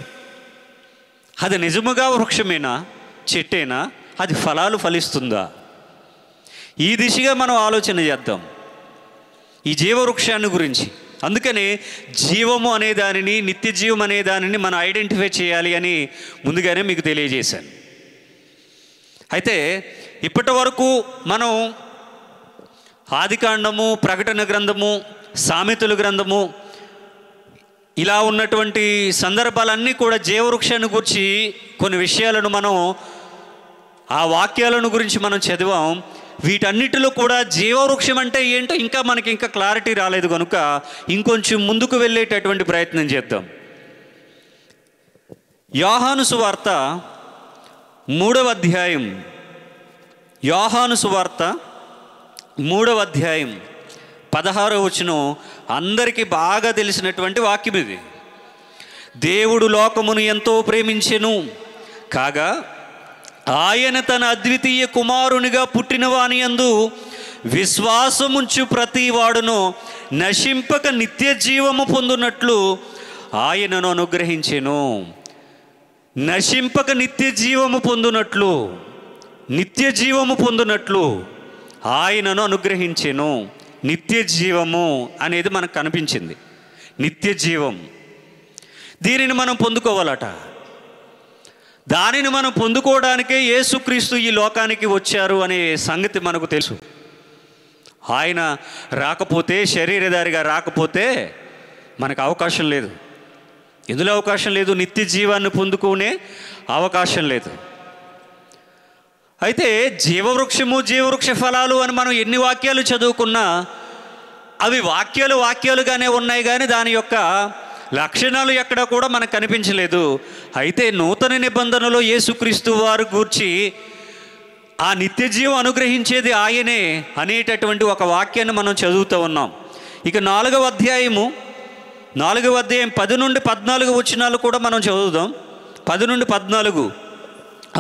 అది నిజముగా వృక్షమేనా, చెట్టేనా? అది ఫలాలు ఫలిస్తుందా? ఈ దిశగా మనం ఆలోచన చేద్దాం ఈ జీవవృక్షాన్ని గురించి. అందుకనే జీవము అనే దానిని, నిత్య జీవం అనే దానిని మనం ఐడెంటిఫై చేయాలి అని ముందుగానే మీకు తెలియజేశాను. అయితే ఇప్పటి వరకు మనం ఆదికాండము, ప్రకటన గ్రంథము, సామెతల గ్రంథము, ఇలా ఉన్నటువంటి సందర్భాలన్నీ కూడా జీవవృక్షాన్ని గురించి కొన్ని విషయాలను మనం, ఆ వాక్యాలను గురించి మనం చదివాం. వీటన్నిటిలో కూడా జీవవృక్షం అంటే ఏంటో మనకి ఇంకా క్లారిటీ రాలేదు కనుక ఇంకొంచెం ముందుకు వెళ్ళేటటువంటి ప్రయత్నం చేద్దాం. యోహాను సువార్త 3వ అధ్యాయం, యోహాను సువార్త 3వ అధ్యాయం 16వ వచనం అందరికీ బాగా తెలిసినటువంటి వాక్యం ఇది. దేవుడు లోకమును ఎంతో ప్రేమించెను కాగా ఆయన తన అద్వితీయ కుమారునిగా పుట్టిన వాని యందు విశ్వాసముంచు ప్రతి వాడును నశింపక నిత్య జీవము పొందునట్లు ఆయనను అనుగ్రహించెను. నశింపక నిత్య జీవము పొందునట్లు ఆయనను అనుగ్రహించెను. నిత్య జీవము అనేది మనకు కనిపించింది. నిత్య జీవం, దీనిని మనం పొందుకోవాలట. దానిని మనం పొందుకోవడానికే యేసుక్రీస్తు ఈ లోకానికి వచ్చారు అనే సంగతి మనకు తెలుసు. ఆయన రాకపోతే, శరీరధారిగా రాకపోతే మనకు అవకాశం లేదు. ఎందులో అవకాశం లేదు? నిత్య జీవాన్ని పొందుకునే అవకాశం లేదు. అయితే జీవవృక్షము, జీవవృక్ష ఫలాలు అని మనం ఎన్ని వాక్యాలు చదువుకున్నా అవి వాక్యాలుగానే ఉన్నాయి, కానీ దాని యొక్క లక్షణాలు ఎక్కడ కూడా మనకు కనిపించలేదు. అయితే నూతన నిబంధనలో యేసుక్రీస్తు వారు గూర్చి ఆ నిత్య జీవం అనుగ్రహించేది ఆయనే అనేటటువంటి ఒక వాక్యాన్ని మనం చదువుతూ ఉన్నాం. ఇక 4వ అధ్యాయం 10 నుండి 14 వచనాలు కూడా మనం చదువుదాం. 10 నుండి 14.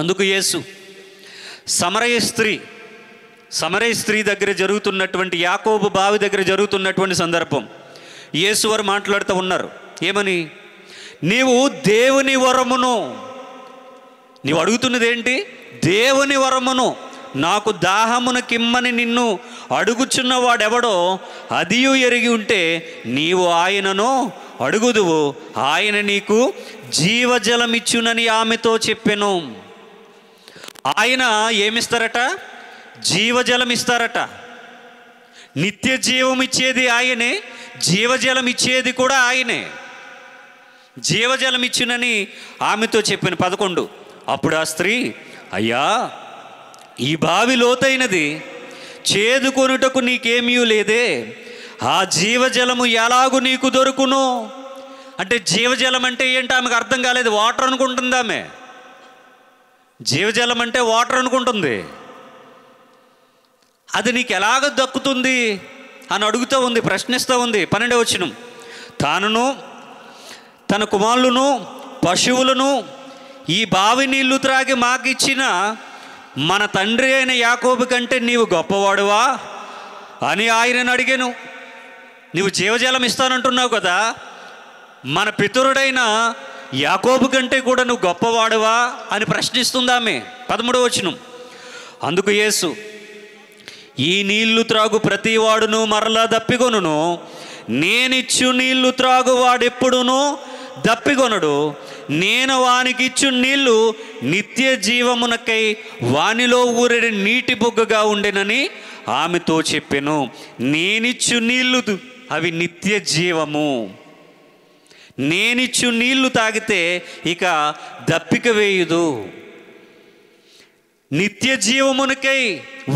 అందుకు యేసు సమరయ స్త్రీ దగ్గర జరుగుతున్నటువంటి, యాకోబు బావి దగ్గర జరుగుతున్నటువంటి సందర్భం, యేసు వారు మాట్లాడుతూ ఉన్నారు. ఏమని? నీవు దేవుని వరమును, నీవు అడుగుతున్నది ఏంటి? దేవుని వరమును, నాకు దాహమున కిమ్మని నిన్ను అడుగుచున్న వాడెవడో అదియు ఎరిగి ఉంటే నీవు ఆయనను అడుగుదువు, ఆయన నీకు జీవజలమిచ్చునని ఆమెతో చెప్పెను. ఆయన ఏమిస్తారట? జీవజలం ఇస్తారట. నిత్య జీవం ఇచ్చేది ఆయనే, జీవజలం ఇచ్చేది కూడా ఆయనే. జీవజలం ఇచ్చునని ఆమెతో చెప్పిన 11. అప్పుడు ఆ స్త్రీ, అయ్యా, ఈ బావి లోతైనది, చేదుకొనుటకు నీకేమీ లేదే, ఆ జీవజలము ఎలాగు నీకు దొరుకును? అంటే జీవజలం అంటే ఏంటి ఆమెకు అర్థం కాలేదు. వాటర్ అనుకుంటుంది ఆమె. జీవజలం అంటే వాటర్ అనుకుంటుంది. అది నీకు ఎలాగ దక్కుతుంది అని అడుగుతూ ఉంది, ప్రశ్నిస్తూ ఉంది. 12వ వచనం, తానును తన కుమారులను పశువులను ఈ బావి నీళ్లు త్రాగి మాకిచ్చిన మన తండ్రి అయిన యాకోబు కంటే నీవు గొప్పవాడువా అని ఆయనను అడిగాను. నీవు జీవజలం ఇస్తానంటున్నావు కదా, మన పితరుడైన యాకోబు కంటే కూడా నువ్వు గొప్పవాడువా అని ప్రశ్నిస్తుందామె. 13వ వచనం, అందుకు యేసు, ఈ నీళ్లు త్రాగు ప్రతివాడును మరలా దప్పికొనును, నేనిచ్చు నీళ్లు త్రాగు వాడెప్పుడునూ దప్పికొనడు, నేను వానికిచ్చు నీళ్లు నిత్య జీవమునకై వానిలో ఊరెడి నీటి బొగ్గగా ఉండెనని ఆమెతో చెప్పెను. నేనిచ్చు నీళ్లు అవి నిత్య జీవము. నేనిచ్చు నీళ్లు తాగితే ఇక దప్పిక వేయుదు. నిత్య జీవమునకై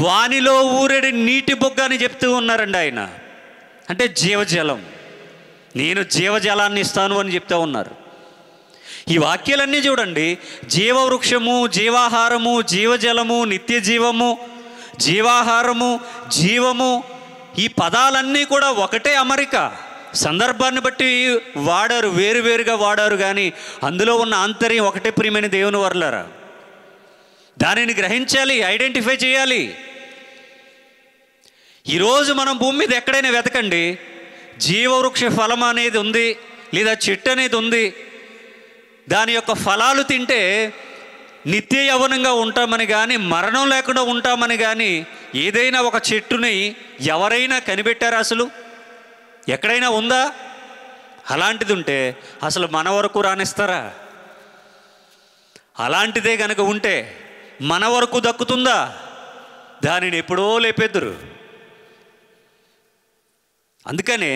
వానిలో ఊరెడి నీటి బొగ్గ అని చెప్తూ ఉన్నారండి ఆయన. అంటే జీవజలం, నేను జీవజలాన్ని ఇస్తాను అని చెప్తూ ఉన్నారు. ఈ వాక్యాలన్నీ చూడండి, జీవవృక్షము, జీవాహారము, జీవజలము, నిత్య జీవము, జీవాహారము, జీవము, ఈ పదాలన్నీ కూడా ఒకటే అమరిక. సందర్భాన్ని బట్టి వాడారు, వేరువేరుగా వాడారు, కానీ అందులో ఉన్న ఆంతర్యం ఒకటే. ప్రియమైన దేవుని వర్లారా, దానిని గ్రహించాలి, ఐడెంటిఫై చేయాలి. ఈరోజు మనం భూమి మీద ఎక్కడైనా వెతకండి, జీవవృక్ష ఫలం అనేది ఉంది, లేదా చెట్టు అనేది ఉంది. దాని యొక్క ఫలాలు తింటే నిత్య యవ్వనంగా ఉంటామని కానీ, మరణం లేకుండా ఉంటామని కానీ ఏదైనా ఒక చెట్టుని ఎవరైనా కనిపెట్టారా? అసలు ఎక్కడైనా ఉందా? అలాంటిది ఉంటే అసలు మన వరకు రానిస్తారా? అలాంటిదే కనుక ఉంటే మన వరకు దక్కుతుందా? దానిని ఎప్పుడో లేపెద్దురు. అందుకనే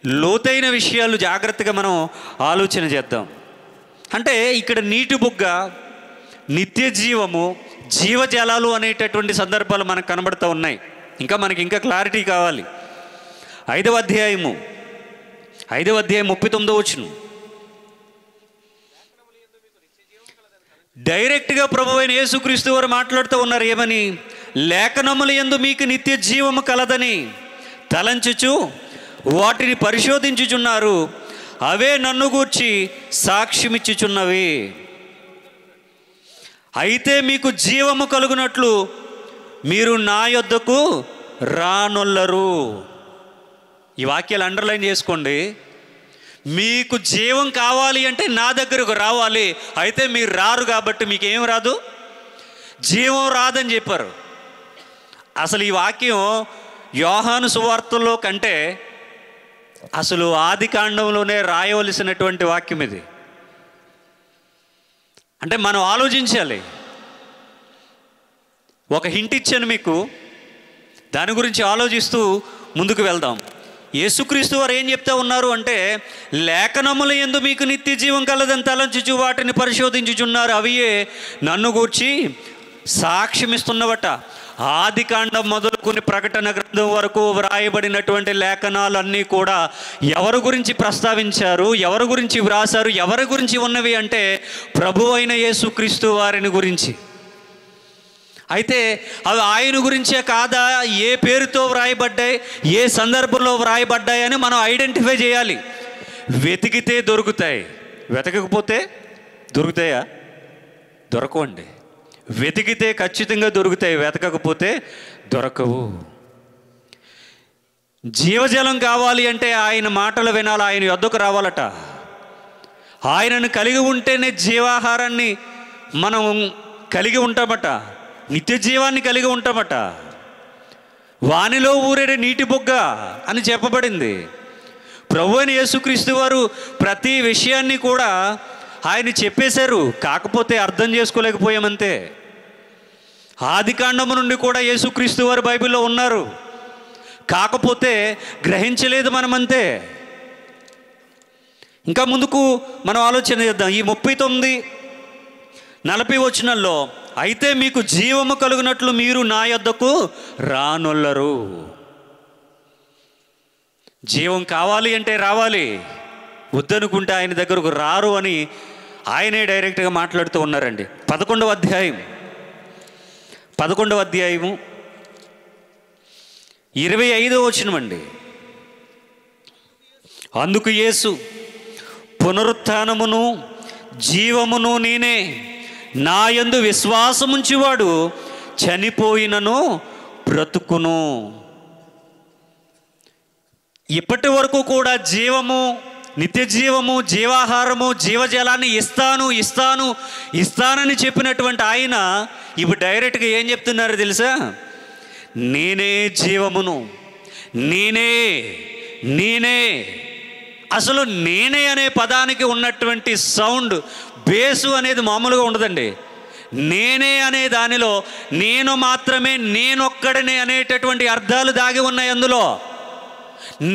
లోతైన విషయాలు జాగ్రత్తగా మనం ఆలోచన చేద్దాం. అంటే ఇక్కడ నీటి బుగ్గ, నిత్య జీవము, జీవజలాలు అనేటటువంటి సందర్భాలు మనకు కనబడుతూ ఉన్నాయి. మనకి ఇంకా క్లారిటీ కావాలి. 5వ అధ్యాయం 39వ వచనం, డైరెక్ట్గా ప్రభువైన యేసుక్రీస్తు వారు మాట్లాడుతూ ఉన్నారు. ఏమని? లేఖనముల యందు మీకు నిత్య జీవము కలదని తలంచుచు వాటిని పరిశోధించుచున్నారు, అవే నన్ను గూర్చి సాక్ష్యమిచ్చుచున్నవి. అయితే మీకు జీవము కలుగునట్లు మీరు నా యొద్దకు రానొల్లరు. ఈ వాక్యాలు అండర్లైన్ చేసుకోండి. మీకు జీవం కావాలి అంటే నా దగ్గరకు రావాలి. అయితే మీరు రారు కాబట్టి మీకేం రాదు? జీవం రాదని చెప్పారు. అసలు ఈ వాక్యం యోహాను సువార్తలో కంటే అసలు ఆది కాండంలోనే రాయవలసినటువంటి వాక్యం ఇది. అంటే మనం ఆలోచించాలి. ఒక హింట్ ఇచ్చాను మీకు, దాని గురించి ఆలోచిస్తూ ముందుకు వెళ్దాం. యేసుక్రీస్తు వారు ఏం చెప్తా ఉన్నారు అంటే, లేఖనముల యందు మీకు నిత్య జీవం కలదని తలంచుచు వాటిని పరిశోధించుచున్నారు, అవియే నన్ను గూర్చి సాక్ష్యమిస్తున్నవట. ఆదికాండం మొదలుకొని ప్రకటన గ్రంథం వరకు వ్రాయబడినటువంటి లేఖనాలన్నీ కూడా ఎవరి గురించి ప్రస్తావించారు, ఎవరి గురించి వ్రాసారు, ఎవరి గురించి ఉన్నవి అంటే ప్రభువైన యేసుక్రీస్తు వారిని గురించి. అయితే అవి ఆయన గురించే కాదా, ఏ పేరుతో వ్రాయబడ్డాయి, ఏ సందర్భంలో వ్రాయబడ్డాయని మనం ఐడెంటిఫై చేయాలి. వెతికితే దొరుకుతాయి, వెతకకపోతే దొరుకుతాయా? దొరకవండి. వెతికితే ఖచ్చితంగా దొరుకుతాయి, వెతకకపోతే దొరకవు. జీవజలం కావాలి అంటే ఆయన మాటలు వినాలి, ఆయన యొద్దకు రావాలట. ఆయనను కలిగి ఉంటేనే జీవాహారాన్ని మనం కలిగి ఉంటామట, నిత్య జీవాన్ని కలిగి ఉంటామట. వానిలో ఊరేడే నీటి బొగ్గ అని చెప్పబడింది. ప్రభువైన యేసుక్రీస్తు వారు ప్రతి విషయాన్ని కూడా ఆయన చెప్పేశారు, కాకపోతే అర్థం చేసుకోలేకపోయామంతే. ఆదికాండము నుండి కూడా యేసుక్రీస్తు వారు బైబిల్లో ఉన్నారు, కాకపోతే గ్రహించలేదు మనమంతే. ఇంకా ముందుకు మనం ఆలోచన చేద్దాం. ఈ 39-40 వచనాల్లో, అయితే మీకు జీవము కలుగునట్లు మీరు నా యొద్దకు రానొల్లరు. జీవం కావాలి అంటే రావాలి, వద్దనుకుంటే ఆయన దగ్గరకు రారు అని ఆయనే డైరెక్ట్గా మాట్లాడుతూ ఉన్నారండి. 11వ అధ్యాయం 25వ వచనం అండి. అందుకు యేసు, పునరుత్థానమును జీవమును నేనే, నా యందు విశ్వాసముంచువాడు చనిపోయినను బ్రతుకును. ఇప్పటి వరకు కూడా జీవము, నిత్య జీవము, జీవాహారము, జీవజలాన్ని ఇస్తానని చెప్పినటువంటి ఆయన ఇప్పుడు డైరెక్ట్గా ఏం చెప్తున్నారు తెలుసా? నేనే జీవమును, నేనే. అసలు నేనే అనే పదానికి ఉన్నటువంటి సౌండ్, బేసు అనేది మామూలుగా ఉండదండి. నేనే అనే దానిలో నేను మాత్రమే, నేనొక్కడనే అనేటటువంటి అర్థాలు దాగి ఉన్నాయి అందులో.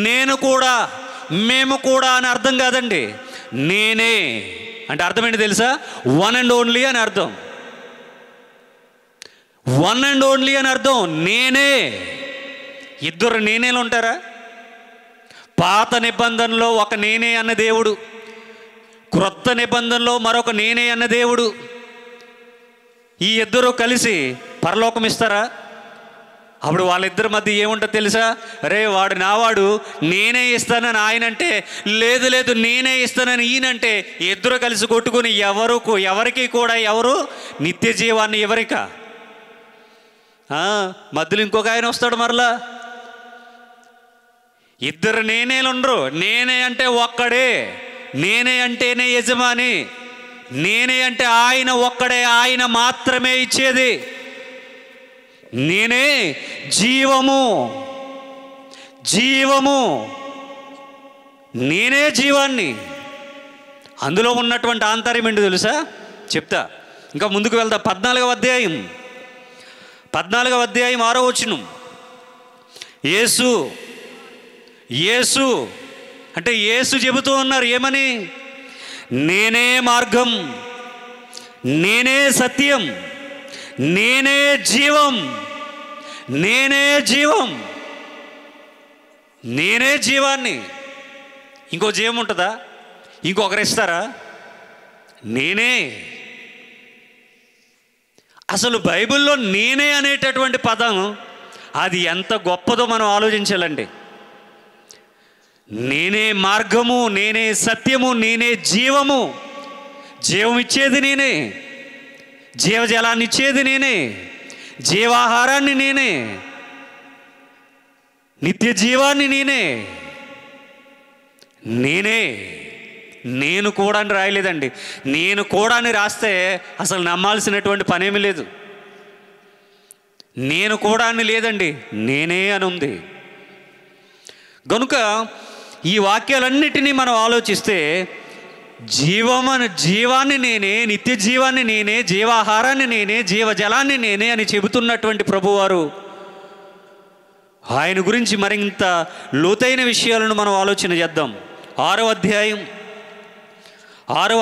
నేను కూడా, మేము కూడా అని అర్థం కాదండి. నేనే అంటే అర్థం ఏంటి తెలుసా? వన్ అండ్ ఓన్లీ అని అర్థం. వన్ అండ్ ఓన్లీ అని అర్థం. నేనే. ఇద్దరు నేనేలు ఉంటారా? పాత నిబంధనలో ఒక నేనే అన్న దేవుడు, క్రొత్త నిబంధనలో మరొక నేనే అన్న దేవుడు. ఈ ఇద్దరు కలిసి పరలోకం ఇస్తారా? అప్పుడు వాళ్ళిద్దరి మధ్య ఏముంటుంది తెలుసా? అరే వాడు నావాడు, నేనే ఇస్తానని ఆయన అంటే, లేదు నేనే ఇస్తానని ఈయనంటే, ఇద్దరు కలిసి కొట్టుకుని ఎవరికి కూడా ఎవరు నిత్య జీవాన్ని ఎవరిక మధ్యలో ఇంకొక ఆయన వస్తాడు మరలా. ఇద్దరు నేనేలు ఉండరు. నేనే అంటే ఒక్కడే, నేనే అంటేనే యజమాని, నేనే అంటే ఆయన ఒక్కడే, ఆయన మాత్రమే ఇచ్చేది. నేనే జీవము, నేనే జీవాన్ని. అందులో ఉన్నటువంటి ఆంతర్యం ఏంటి తెలుసా? చెప్తా. ఇంకా ముందుకు వెళ్తా. 14వ అధ్యాయం 6వ వచనం. యేసు అంటే యేసు చెబుతూ ఉన్నారు ఏమని? నేనే మార్గం, నేనే సత్యం, నేనే జీవం, నేనే జీవాన్ని. ఇంకో జీవం ఉంటుందా? ఇంకొకరు ఇస్తారా? నేనే. అసలు బైబిల్లో నేనే అనేటటువంటి పదం అది ఎంత గొప్పదో మనం ఆలోచించాలండి. నేనే మార్గము, నేనే సత్యము, నేనే జీవము. జీవం ఇచ్చేది నేనే, జీవజలాన్ని ఇచ్చేది నేనే, జీవాహారాన్ని నేనే, నిత్య జీవాన్ని నేనే. నేను కూడా అని రాయలేదండి. నేను కూడా అని రాస్తే అసలు నమ్మాల్సినటువంటి పనేమీ లేదు. నేను కూడా అని లేదండి, నేనే అని ఉంది. కనుక ఈ వాక్యాలన్నిటినీ మనం ఆలోచిస్తే జీవాన్ని నేనే, నిత్య జీవాన్ని నేనే, జీవాహారాన్ని నేనే, జీవజలాన్ని నేనే అని చెబుతున్నటువంటి ప్రభువారు ఆయన గురించి మరింత లోతైన విషయాలను మనం ఆలోచన చేద్దాం. 6వ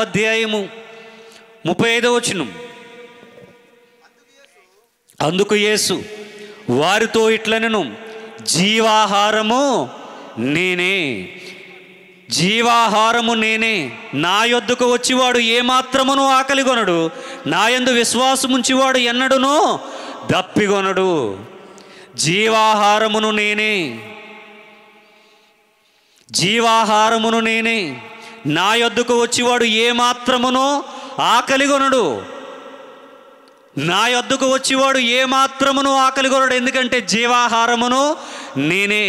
అధ్యాయము 35వ వచనం. అందుకు యేసు వారితో ఇట్లనెను, జీవాహారము నేనే, జీవాహారము నేనే. నా యొద్దకు వచ్చివాడు ఏమాత్రమును ఆకలిగొనడు, నా యందు విశ్వాసముంచివాడు ఎన్నడునూ దప్పిగొనడు. జీవాహారమును నేనే, జీవాహారమును నేనే. నా యొద్దకు వచ్చివాడు ఏమాత్రమును ఆకలిగొనడు, నా యొద్దకు వచ్చివాడు ఏమాత్రమును ఆకలిగొనడు. ఎందుకంటే జీవాహారమును నేనే.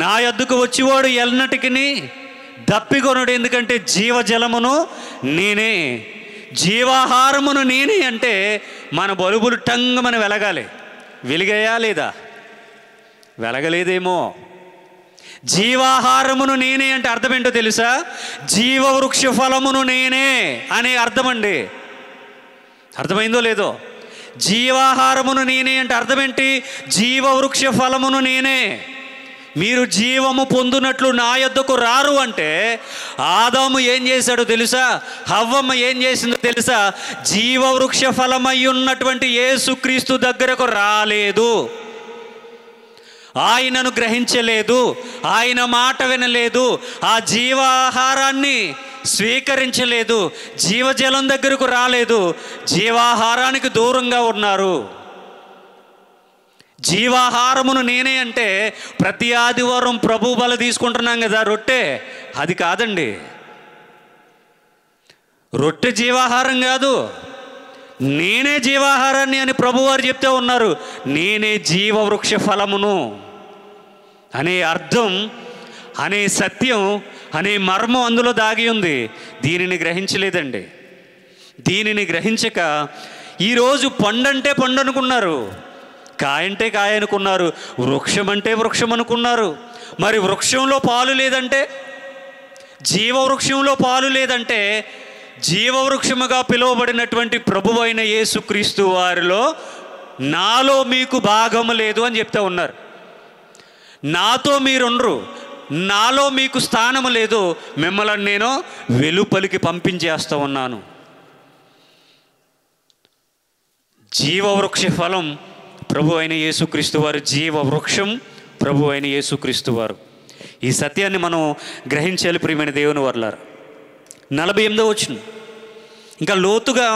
నా యొద్దకు వచ్చివాడు ఎన్నటికి దప్పిగొనడు, ఎందుకంటే జీవజలమును నేనే. జీవాహారమును నేనే అంటే మన బలుబులు టంగమని వెలగాలి. వెలిగాయా లేదా? వెలగలేదేమో. జీవాహారమును నేనే అంటే అర్థం ఏంటో తెలుసా? జీవవృక్ష ఫలమును నేనే అనే అర్థం అండి. అర్థమైందో లేదో? జీవాహారమును నేనే అంటే అర్థం ఏంటి? జీవవృక్ష ఫలమును నేనే. మీరు జీవము పొందునట్లు నా యొద్దకు రారు అంటే ఆదాము ఏం చేశాడో తెలుసా? హవ్వమ్మ ఏం చేసిందో తెలుసా? జీవవృక్ష ఫలమై ఉన్నటువంటి యేసుక్రీస్తు దగ్గరకు రాలేదు, ఆయనను గ్రహించలేదు, ఆయన మాట వినలేదు, ఆ జీవాహారాన్ని స్వీకరించలేదు, జీవజలం దగ్గరకు రాలేదు, జీవాహారానికి దూరంగా ఉన్నారు. జీవాహారమును నేనే అంటే ప్రతి ఆదివారం ప్రభు బల తీసుకుంటున్నాం కదా రొట్టె, అది కాదండి. రొట్టె జీవాహారం కాదు, నేనే జీవాహారాన్ని అని ప్రభువారు చెప్తే ఉన్నారు. నేనే జీవవృక్ష ఫలమును అనే అర్థం, అనే సత్యం, అనే మర్మం అందులో దాగి ఉంది. దీనిని గ్రహించలేదండి. దీనిని గ్రహించక ఈరోజు పండంటే పండు అనుకున్నారు, కాయంటే కాయ అనుకున్నారు, వృక్షం అంటే వృక్షం అనుకున్నారు. మరి వృక్షంలో పాలు లేదంటే, జీవవృక్షంలో పాలు లేదంటే, జీవవృక్షముగా పిలువబడినటువంటి ప్రభువైన యేసుక్రీస్తు వారిలో నాలో మీకు భాగము లేదు అని చెప్తే ఉన్నారు. నాతో మీరుండ్రు, నాలో మీకు స్థానము లేదు, మిమ్మల్ని నేను వెలుపలికి పంపించేస్తూ ఉన్నాను. జీవవృక్ష ఫలం ప్రభు అయిన యేసుక్రీస్తు వారు, జీవవృక్షం ప్రభు అయిన యేసుక్రీస్తు వారు. ఈ సత్యాన్ని మనం గ్రహించాలి ప్రియమైన దేవుని వర్లారా. 48వ వచనం ఇంకా లోతుగా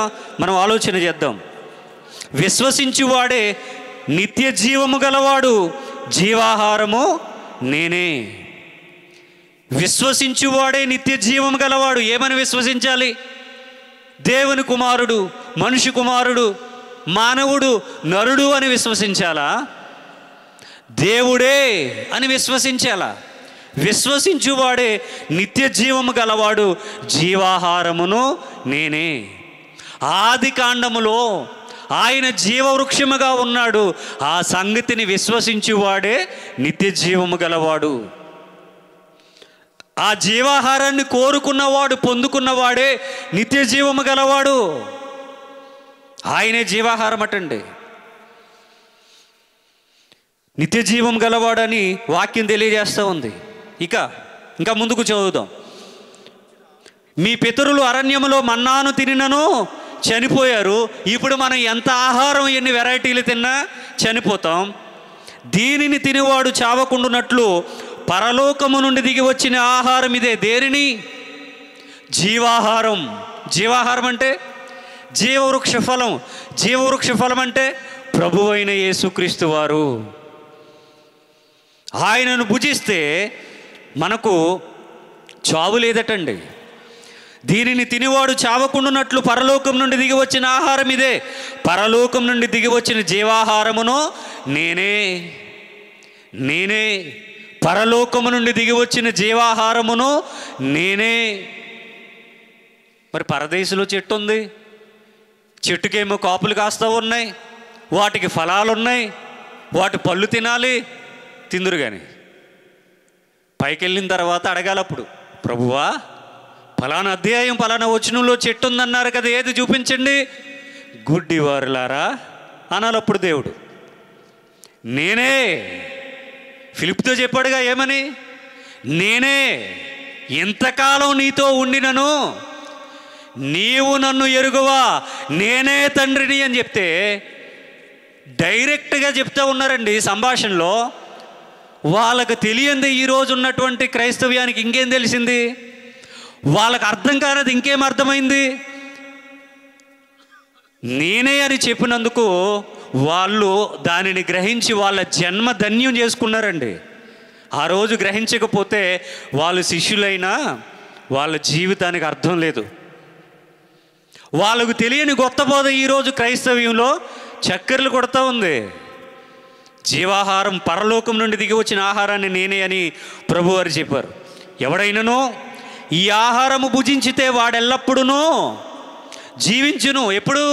మనం ఆలోచన చేద్దాం. విశ్వసించువాడే నిత్య జీవము గలవాడు, జీవాహారము నేనే. విశ్వసించువాడే నిత్య జీవము గలవాడు. ఏమని విశ్వసించాలి? దేవుని కుమారుడు, మనిషి కుమారుడు, మానవుడు, నరుడు అని విశ్వసించాలా? దేవుడే అని విశ్వసించాలా? విశ్వసించువాడే నిత్య జీవము గలవాడు, జీవాహారమును నేనే. ఆది కాండములో ఆయన జీవవృక్షముగా ఉన్నాడు. ఆ సంగతిని విశ్వసించువాడే నిత్య జీవము గలవాడు. ఆ జీవాహారాన్ని కోరుకున్నవాడు, పొందుకున్నవాడే నిత్య జీవము గలవాడు. ఆయనే జీవాహారం అటండి. నిత్య జీవం గలవాడని వాక్యం తెలియజేస్తూ ఉంది. ఇంకా ముందుకు చదువుదాం. మీ పితరులు అరణ్యములో మన్నాను తినినను చనిపోయారు. ఇప్పుడు మనం ఎంత ఆహారం, ఎన్ని వెరైటీలు తిన్నా చనిపోతాం. దీనిని తినేవాడు చావకుండునట్లు పరలోకము నుండి దిగి వచ్చిన ఆహారం ఇదే. దేనిని? జీవాహారం. జీవాహారం అంటే జీవవృక్ష ఫలం. జీవవృక్ష ఫలం అంటే ప్రభువైన యేసుక్రీస్తు వారు. ఆయనను భుజిస్తే మనకు చావు లేదటండి. దీనిని తినివాడు చావకుండునట్లు పరలోకం నుండి దిగి వచ్చిన ఆహారం ఇదే. పరలోకం నుండి దిగి వచ్చిన జీవాహారమును నేనే. పరలోకము నుండి దిగి వచ్చిన జీవాహారమును నేనే. మరి పరదేశంలో చెట్టు ఉంది, చెట్టుకేమో కాపులు కాస్తూ ఉన్నాయి, వాటికి ఫలాలు ఉన్నాయి, వాటి పళ్ళు తినాలి, తిందురు కానీ పైకి వెళ్ళిన తర్వాత అడగాలప్పుడు, ప్రభువా ఫలానా అధ్యాయం ఫలానా వచనంలో చెట్టు ఉందన్నారు కదా, ఏది చూపించండి. గుడ్డివారులారా అనాలప్పుడు దేవుడు నేనే. ఫిలిప్తో చెప్పాడుగా ఏమని? నేనే ఎంతకాలం నీతో ఉండినను నీవు నన్ను ఎరుగువా, నేనే తండ్రిని అని చెప్తే డైరెక్ట్గా చెప్తూ ఉన్నారండి సంభాషణలో. వాళ్ళకు తెలియంది ఈరోజు ఉన్నటువంటి క్రైస్తవ్యానికి ఇంకేం తెలిసింది? వాళ్ళకు అర్థం కానిది ఇంకేం అర్థమైంది? నేనే అని చెప్పినందుకు వాళ్ళు దానిని గ్రహించి వాళ్ళ జన్మ ధన్యం చేసుకున్నారండి. ఆ రోజు గ్రహించకపోతే వాళ్ళు శిష్యులైనా వాళ్ళ జీవితానికి అర్థం లేదు. వాళ్ళకు తెలియని గొప్ప బోధ ఈరోజు క్రైస్తవ్యంలో చక్కర్లు కొడుతూ ఉంది. జీవాహారం, పరలోకం నుండి దిగి వచ్చిన ఆహారాన్ని నేనే అని ప్రభువారు చెప్పారు. ఎవడైనానో ఈ ఆహారము భుజించితే వాడెల్లప్పుడూ జీవించును. ఎప్పుడు?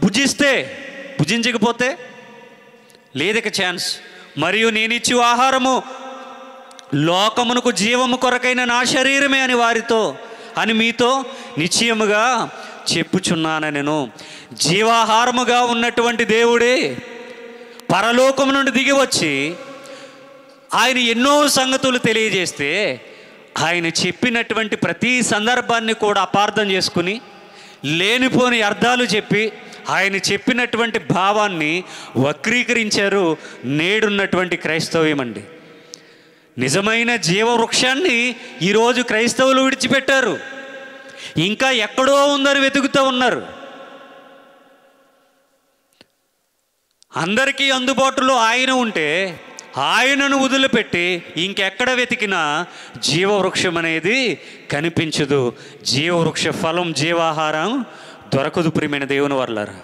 భుజిస్తే. భుజించకపోతే లేదక ఛాన్స్. మరియు నేనిచ్చు ఆహారము లోకమునకు జీవము కొరకైన నా శరీరమే అని మీతో నిశ్చయముగా చెప్పుచున్నాను. నేను జీవాహారముగా ఉన్నటువంటి దేవుడే పరలోకము నుండి దిగి వచ్చి ఆయన ఎన్నో సంగతులు తెలియజేస్తే ఆయన చెప్పినటువంటి ప్రతి సందర్భాన్ని కూడా అపార్థం చేసుకుని లేనిపోని అర్థాలు చెప్పి ఆయన చెప్పినటువంటి భావాన్ని వక్రీకరించారు నేడున్నటువంటి క్రైస్తవ్యం అండి. నిజమైన జీవవృక్షాన్ని ఈరోజు క్రైస్తవులు విడిచిపెట్టారు. ఇంకా ఎక్కడో ఉందని వెతుకుతూ ఉన్నారు. అందరికీ అందుబాటులో ఆయన ఉంటే ఆయనను వదిలిపెట్టి ఇంకెక్కడ వెతికినా జీవవృక్షం అనేది కనిపించదు. జీవవృక్ష ఫలం, జీవాహారం దొరకదు. ప్రియమైన దేవుని వర్లారా,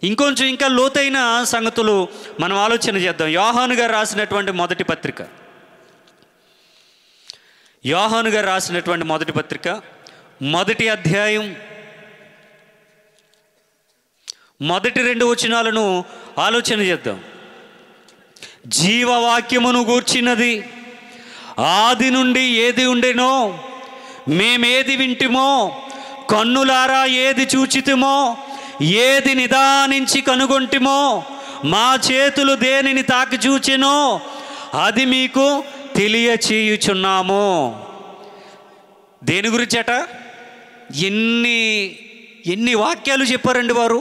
ఇంకొంచెం ఇంకా లోతైన సంగతులు మనం ఆలోచన చేద్దాం. యోహాను గారు రాసినటువంటి మొదటి పత్రిక, యోహాను గారు రాసినటువంటి మొదటి పత్రిక, మొదటి అధ్యాయం మొదటి 2 వచనాలను ఆలోచన చేద్దాం. జీవవాక్యమును గూర్చినది ఆది నుండి ఏది ఉండెనో, మేమేది వింటిమో, కన్నులారా ఏది చూచితిమో, ఏది నిదానించి కనుగొంటిమో, మా చేతులు దేనిని తాకి చూచెనో అది మీకు తెలియచేయుచున్నాము. దేని గురించట? ఎన్ని వాక్యాలు చెప్పారండి వారు.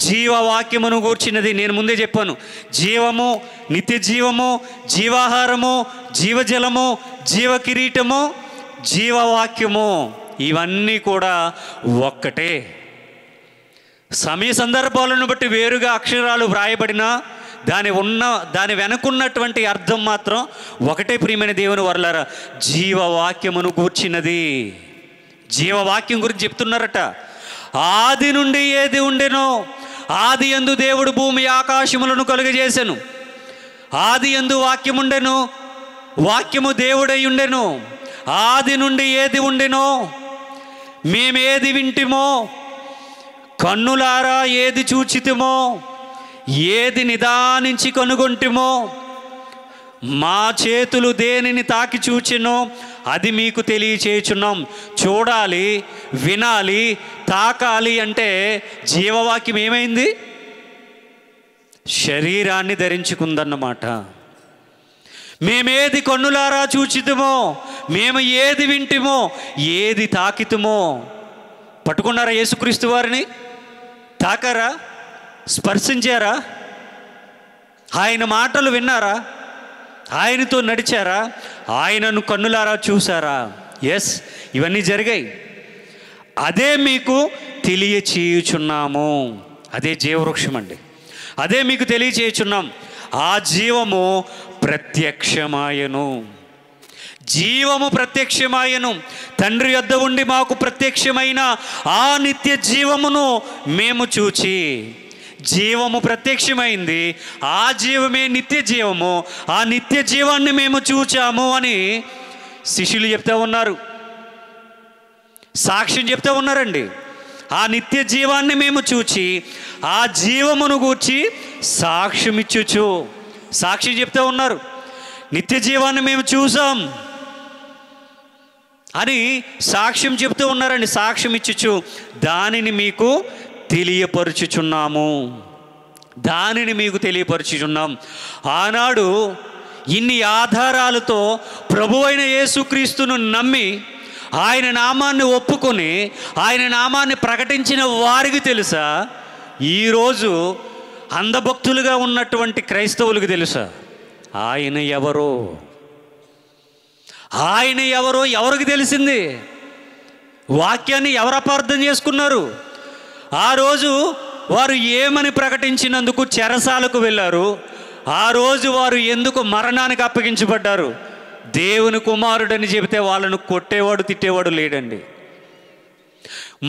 జీవవాక్యమును గూర్చినది. నేను ముందే చెప్పాను, జీవము, నిత్య జీవము, జీవాహారము, జీవజలము, జీవ కిరీటము, జీవవాక్యము, ఇవన్నీ కూడా ఒక్కటే. సమయ సందర్భాలను బట్టి వేరుగా అక్షరాలు వ్రాయబడినా దాని వెనుకున్నటువంటి అర్థం మాత్రం ఒకటే. ప్రియమైన దేవుని వర్లారా, జీవవాక్యమును గూర్చినది. జీవవాక్యం గురించి చెప్తున్నారట. ఆది నుండి ఏది ఉండెనో, ఆది యందు దేవుడు భూమి ఆకాశములను కలుగజేసెను. ఆది యందు వాక్యముండెను, వాక్యము దేవుడై ఉండెను. ఆది నుండి ఏది ఉండెనో, మేమేది వింటిమో, కన్నులారా ఏది చూచితిమో, ఏది నిదానించి కనుగొంటిమో, మా చేతులు దేనిని తాకి చూచెనో అది మీకు తెలియచేయుచున్నాం. చూడాలి, వినాలి, తాకాలి అంటే జీవవాక్యం ఏమైంది? శరీరాన్ని ధరించుకుందన్నమాట. మేమేది కన్నులారా చూచితుమో, మేము ఏది వింటిమో, ఏది తాకితుమో. పట్టుకున్నారా యేసుక్రీస్తు వారిని? తాకారా? స్పర్శించారా? ఆయన మాటలు విన్నారా? ఆయనతో నడిచారా? ఆయనను కన్నులారా చూసారా? ఎస్, ఇవన్నీ జరిగాయి. అదే మీకు తెలియచేయుచున్నాము. అదే జీవవృక్షం అండి. అదే మీకు తెలియచేయుచున్నాం. ఆ జీవము ప్రత్యక్షమాయను. జీవము ప్రత్యక్షమాయను. తండ్రి యొద్ద ఉండి మాకు ప్రత్యక్షమైన ఆ నిత్య జీవమును మేము చూచి, జీవము ప్రత్యక్షమైంది, ఆ జీవమే నిత్య జీవము, ఆ నిత్య జీవాన్ని మేము చూచాము అని శిష్యులు చెప్తూ ఉన్నారు. సాక్ష్యం చెప్తూ ఉన్నారండి. ఆ నిత్య జీవాన్ని మేము చూచి ఆ జీవమును గూర్చి సాక్ష్యమిచ్చుచు, సాక్షి చెప్తూ ఉన్నారు. నిత్య జీవాన్ని మేము చూసాం అని సాక్ష్యం చెప్తూ ఉన్నారండి. సాక్ష్యం ఇచ్చుచు దానిని మీకు తెలియపరుచుచున్నాము. దానిని మీకు తెలియపరుచుచున్నాం. ఆనాడు ఇన్ని ఆధారాలతో ప్రభువైన యేసుక్రీస్తును నమ్మి ఆయన నామాన్ని ఒప్పుకొని ఆయన నామాన్ని ప్రకటించిన వారికి తెలుసా, ఈరోజు అంధభక్తులుగా ఉన్నటువంటి క్రైస్తవులకు తెలుసా ఆయన ఎవరో? ఆయన ఎవరో ఎవరికి తెలిసింది? వాక్యాన్ని ఎవరు అపార్థం చేసుకున్నారు? ఆ రోజు వారు ఏమని ప్రకటించినందుకు చెరసాలకు వెళ్ళారు. ఆ రోజు వారు ఎందుకు మరణానికి అప్పగించబడ్డారు? దేవుని కుమారుడని చెబితే వాళ్ళను కొట్టేవాడు తిట్టేవాడు లేడండి.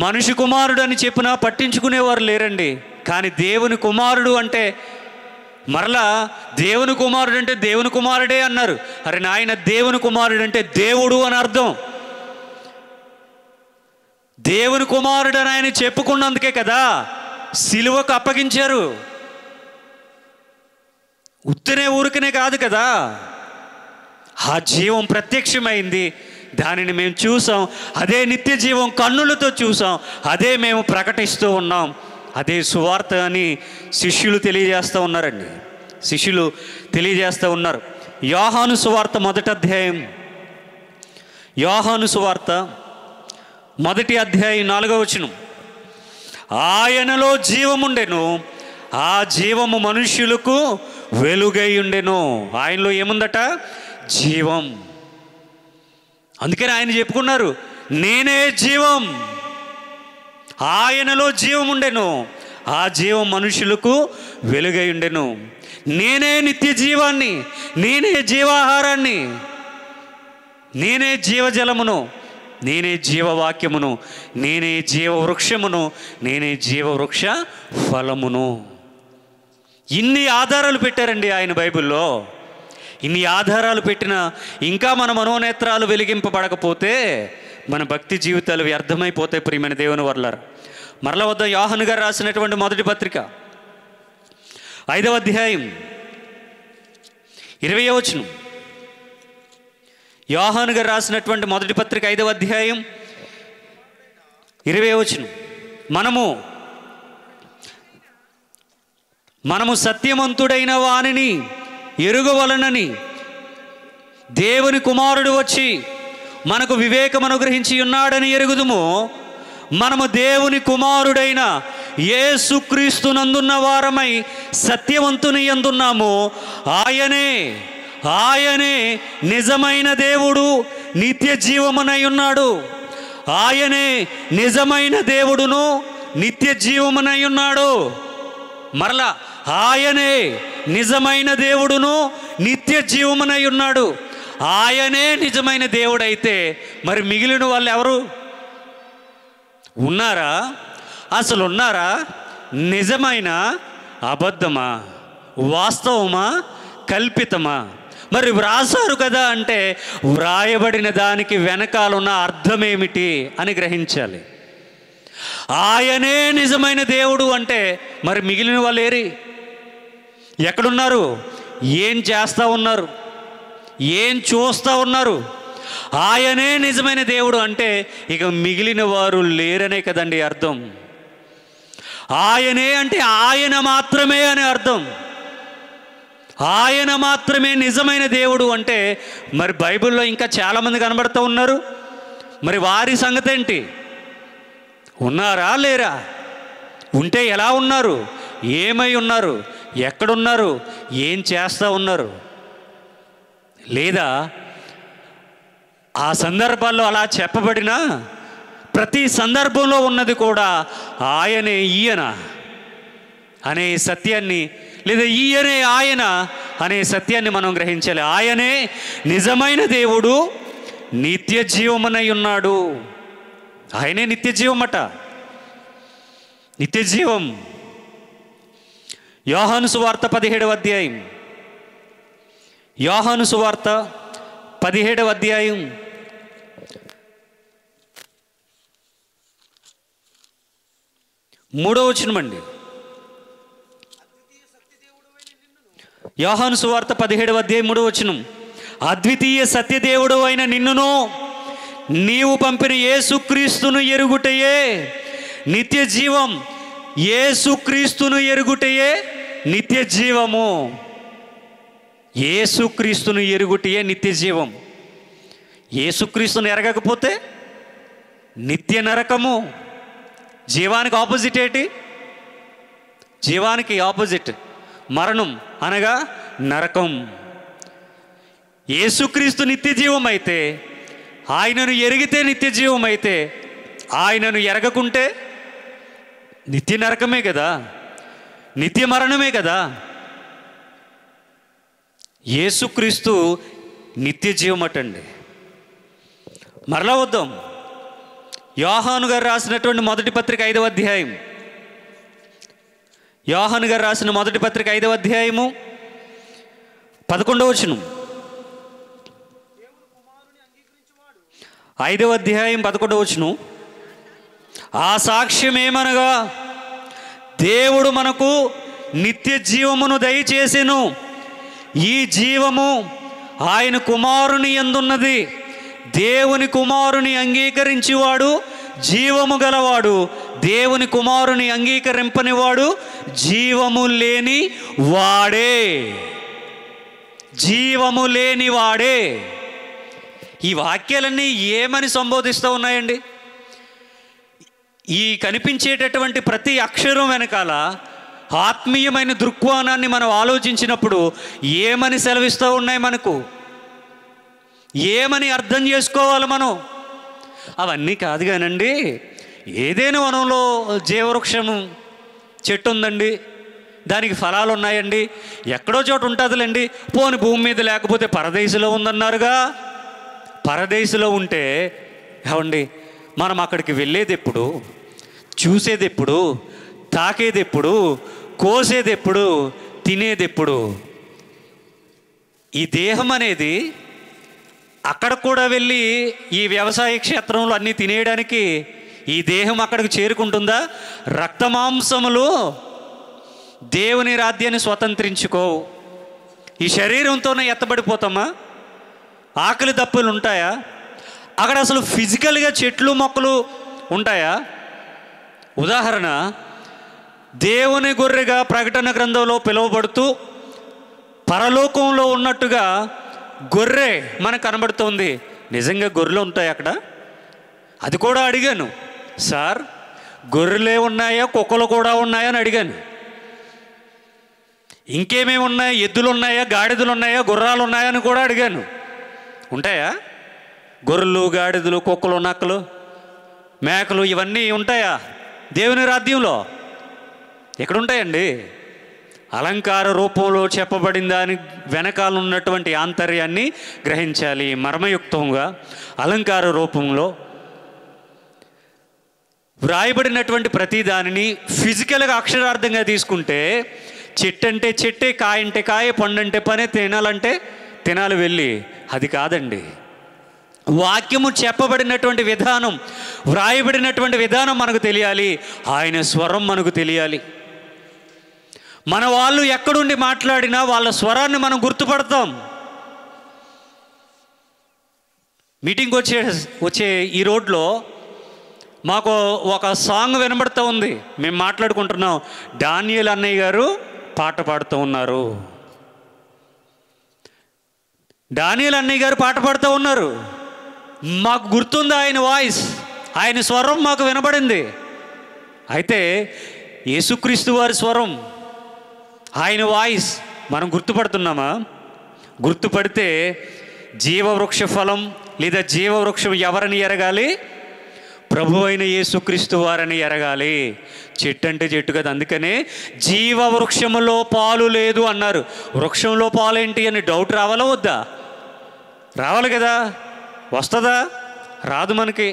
మనిషి కుమారుడు అని చెప్పినా పట్టించుకునేవారు లేరండి. కానీ దేవుని కుమారుడు అంటే మరలా దేవుని కుమారుడు అంటే దేవుని కుమారుడే అన్నారు. అరే నాయన, దేవుని కుమారుడు అంటే దేవుడు అని అర్థం. దేవుని కుమారుడు అని ఆయన చెప్పుకున్నందుకే కదా సిలువకు అప్పగించారు. ఉత్తనే ఊరికనే కాదు కదా. ఆ జీవం ప్రత్యక్షమైంది, దానిని మేము చూసాం. అదే నిత్య జీవం కన్నులతో చూసాం, అదే మేము ప్రకటిస్తూ ఉన్నాం. అదే సువార్త అని శిష్యులు తెలియజేస్తూ ఉన్నారండి. శిష్యులు తెలియజేస్తూ ఉన్నారు. యోహాను సువార్త 1వ అధ్యాయం, యోహాను సువార్త 1వ అధ్యాయం 4వ వచనం. ఆయనలో జీవముండెను, ఆ జీవము మనుష్యులకు వెలుగై ఉండెను. ఆయనలో ఏముందట? జీవం. అందుకని ఆయన చెప్పుకున్నారు, నేనే జీవం. ఆయనలో జీవం ఉండెను, ఆ జీవం మనుషులకు వెలుగై ఉండెను. నేనే నిత్య జీవాన్ని, నేనే జీవాహారాన్ని, నేనే జీవజలమును, నేనే జీవవాక్యమును, నేనే జీవవృక్షమును, నేనే జీవవృక్ష ఫలమును. ఇన్ని ఆధారాలు పెట్టారండి ఆయన బైబిల్లో. ఇన్ని ఆధారాలు పెట్టినా ఇంకా మన మనోనేత్రాలు వెలిగింపబడకపోతే మన భక్తి జీవితాలు వ్యర్థమైపోతాయి. ప్రియమైన దేవుని వర్లారా, మరల వద్ద యోహాను గారు రాసినటువంటి మొదటి పత్రిక 5వ అధ్యాయం 20వ వచనం. యోహాను గారు రాసినటువంటి మొదటి పత్రిక 5వ అధ్యాయం 20వ వచనం. మనము సత్యవంతుడైన వానిని ఎరుగవలనని దేవుని కుమారుడు వచ్చి మనకు వివేకం అనుగ్రహించి ఉన్నాడని ఎరుగుదుము. మనము దేవుని కుమారుడైన యేసుక్రీస్తునందున్న వారమై సత్యవంతుని యందున్నాము. ఆయనే నిజమైన దేవుడు, నిత్య జీవమునై ఉన్నాడు. ఆయనే నిజమైన దేవుడును నిత్య జీవమునై ఉన్నాడు. మరలా ఆయనే నిజమైన దేవుడును నిత్య జీవమునై ఉన్నాడు. ఆయనే నిజమైన దేవుడైతే మరి మిగిలిన వాళ్ళు ఎవరు? ఉన్నారా? అసలు ఉన్నారా? నిజమైన అబద్ధమా, వాస్తవమా, కల్పితమా? మరి వ్రాసారు కదా అంటే వ్రాయబడిన దానికి వెనకాలన్న అర్థం ఏమిటి అని గ్రహించాలి. ఆయనే నిజమైన దేవుడు అంటే మరి మిగిలిన వాళ్ళు ఏరి? ఎక్కడున్నారు? ఏం చేస్తూ ఉన్నారు? ఏం చూస్తూ ఉన్నారు? ఆయనే నిజమైన దేవుడు అంటే ఇక మిగిలిన వారు లేరనే కదండి అర్థం. ఆయనే అంటే ఆయన మాత్రమే అని అర్థం. ఆయన మాత్రమే నిజమైన దేవుడు అంటే మరి బైబిల్లో ఇంకా చాలామంది కనబడుతూ ఉన్నారు. మరి వారి సంగతి ఏంటి? ఉన్నారా లేరా? ఉంటే ఎలా ఉన్నారు? ఏమై ఉన్నారు? ఎక్కడున్నారు? ఏం చేస్తూ ఉన్నారు? లేదా ఆ సందర్భాల్లో అలా చెప్పబడిన ప్రతి సందర్భంలో ఉన్నది కూడా ఆయనే ఈయన అనే సత్యాన్ని, లేదా ఈయనే ఆయన అనే సత్యాన్ని మనం గ్రహించాలి. ఆయనే నిజమైన దేవుడు, నిత్య జీవమునై ఉన్నాడు. ఆయనే నిత్య జీవమట. నిత్య జీవం. యోహాను సువార్త 17వ అధ్యాయం, యోహాను సువార్త 17వ అధ్యాయం 3వ వచనం అండి. యోహాను సువార్త 17వ అధ్యాయం 3వ వచనం. అద్వితీయ సత్యదేవుడు అయిన నిన్నును నీవు పంపిన యేసుక్రీస్తును ఎరుగుటయే నిత్య జీవం. యేసుక్రీస్తును ఎరుగుటయే నిత్య జీవము. యేసుక్రీస్తును ఎరుగుటయే నిత్య జీవం. యేసుక్రీస్తును ఎరగకపోతే నిత్య నరకము. జీవానికి ఆపోజిట్ ఏంటి? జీవానికి ఆపోజిట్ మరణం అనగా నరకం. యేసుక్రీస్తు నిత్య జీవం అయితే, ఆయనను ఎరిగితే నిత్య జీవం అయితే, ఆయనను ఎరగకుంటే నిత్య నరకమే కదా, నిత్య మరణమే కదా. యేసుక్రీస్తు నిత్య జీవం అటండి. మరలా వద్దాం, యోహాను గారు రాసినటువంటి మొదటి పత్రిక 5వ అధ్యాయం. యోహాను గారు రాసిన మొదటి పత్రిక 5వ అధ్యాయము 11వ వచనం. 5వ అధ్యాయం 11వ వచనం. ఆ సాక్ష్యం ఏమనగా, దేవుడు మనకు నిత్య జీవమును దయచేసెను. ఈ జీవము ఆయన కుమారుని యందున్నది. దేవుని కుమారుని అంగీకరించేవాడు జీవము గలవాడు, దేవుని కుమారుని అంగీకరింపనివాడు జీవము లేని వాడే. జీవము లేని వాడే. ఈ వాక్యాలన్నీ ఏమని సంబోధిస్తూ ఉన్నాయండి? ఈ కనిపించేటటువంటి ప్రతి అక్షరం వెనకాల ఆత్మీయమైన దృక్కోణాన్ని మనం ఆలోచించినప్పుడు ఏమని సెలవిస్తూ ఉన్నాయి మనకు? ఏమని అర్థం చేసుకోవాలి మనం? అవన్నీ కాదు కానండి, ఏదైనా వనంలో జీవవృక్షము చెట్టు ఉందండి, దానికి ఫలాలు ఉన్నాయండి, ఎక్కడో చోట ఉంటుందిలేండి, పోని భూమి మీద లేకపోతే పరదేశంలో ఉందన్నారుగా. పరదేశంలో ఉంటే ఏమండి, మనం అక్కడికి వెళ్ళేది ఎప్పుడు, చూసేది ఎప్పుడు, తాకేది ఎప్పుడు, కోసేది ఎప్పుడు, తినేది ఎప్పుడు? ఈ దేహం అనేది అక్కడ కూడా వెళ్ళి ఈ వ్యవసాయ క్షేత్రంలో అన్నీ తినేయడానికి ఈ దేహం అక్కడికి చేరుకుంటుందా? రక్తమాంసములు దేవుని రాజ్యాన్ని స్వతంత్రించుకోవు. ఈ శరీరంతోనే ఎత్తబడిపోతామా? ఆకలి దప్పులు ఉంటాయా? అక్కడ అసలు ఫిజికల్గా చెట్లు మొక్కలు ఉంటాయా? ఉదాహరణ, దేవుని గొర్రెగా ప్రకటన గ్రంథంలో పిలువబడుతూ పరలోకంలో ఉన్నట్టుగా గొర్రె మనకు కనబడుతోంది. నిజంగా గొర్రెలు ఉంటాయి అక్కడ? అది కూడా అడిగాను, సార్ గొర్రెలే ఉన్నాయా, కుక్కలు కూడా ఉన్నాయా అని అడిగాను. ఇంకేమేమి ఉన్నాయి, ఎద్దులు ఉన్నాయా, గాడిదలు ఉన్నాయా, గుర్రాలు ఉన్నాయా అని కూడా అడిగాను. ఉంటాయా? గొర్రెలు, గాడిదలు, కుక్కలు, నక్కలు, మేకలు ఇవన్నీ ఉంటాయా దేవుని రాజ్యంలో? ఎక్కడుంటాయండి? అలంకార రూపంలో చెప్పబడిన దాని వెనకాల ఉన్నటువంటి ఆంతర్యాన్ని గ్రహించాలి. మర్మయుక్తంగా అలంకార రూపంలో వ్రాయబడినటువంటి ప్రతి దానిని ఫిజికల్గా అక్షరార్థంగా తీసుకుంటే, చెట్టు అంటే చెట్టే, కాయ అంటే కాయ, పండు అంటే పనే, తినాలంటే తినాలి వెళ్ళి. అది కాదండి. వాక్యము చెప్పబడినటువంటి విధానం, వ్రాయబడినటువంటి విధానం మనకు తెలియాలి. ఆయన స్వరం మనకు తెలియాలి. మన వాళ్ళు ఎక్కడుండి మాట్లాడినా వాళ్ళ స్వరాన్ని మనం గుర్తుపడతాం. మీటింగ్కి వచ్చే ఈ రోడ్లో మాకు ఒక సాంగ్ వినబడుతూ ఉంది. మేము మాట్లాడుకుంటున్నాం, డానియేల్ అన్నయ్య గారు పాట పాడుతూ ఉన్నారు. డానియేల్ అన్నయ్య గారు పాట పాడుతూ ఉన్నారు. మాకు గుర్తుంది ఆయన వాయిస్, ఆయన స్వరం మాకు వినబడింది. అయితే యేసుక్రీస్తు వారి స్వరం, ఆయన వాయిస్ మనం గుర్తుపడుతున్నామా? గుర్తుపడితే జీవవృక్ష ఫలం లేదా జీవవృక్షం ఎవరని ఎరగాలి? ప్రభు అయిన యేసుక్రీస్తు వారని ఎరగాలి. చెట్టు అంటే చెట్టు కదా, అందుకనే జీవవృక్షములో పాలు లేదు అన్నారు. వృక్షంలో పాలేంటి అని డౌట్ రావాలా వద్దా? రావాలి కదా. వస్తుందా? రాదు మనకి.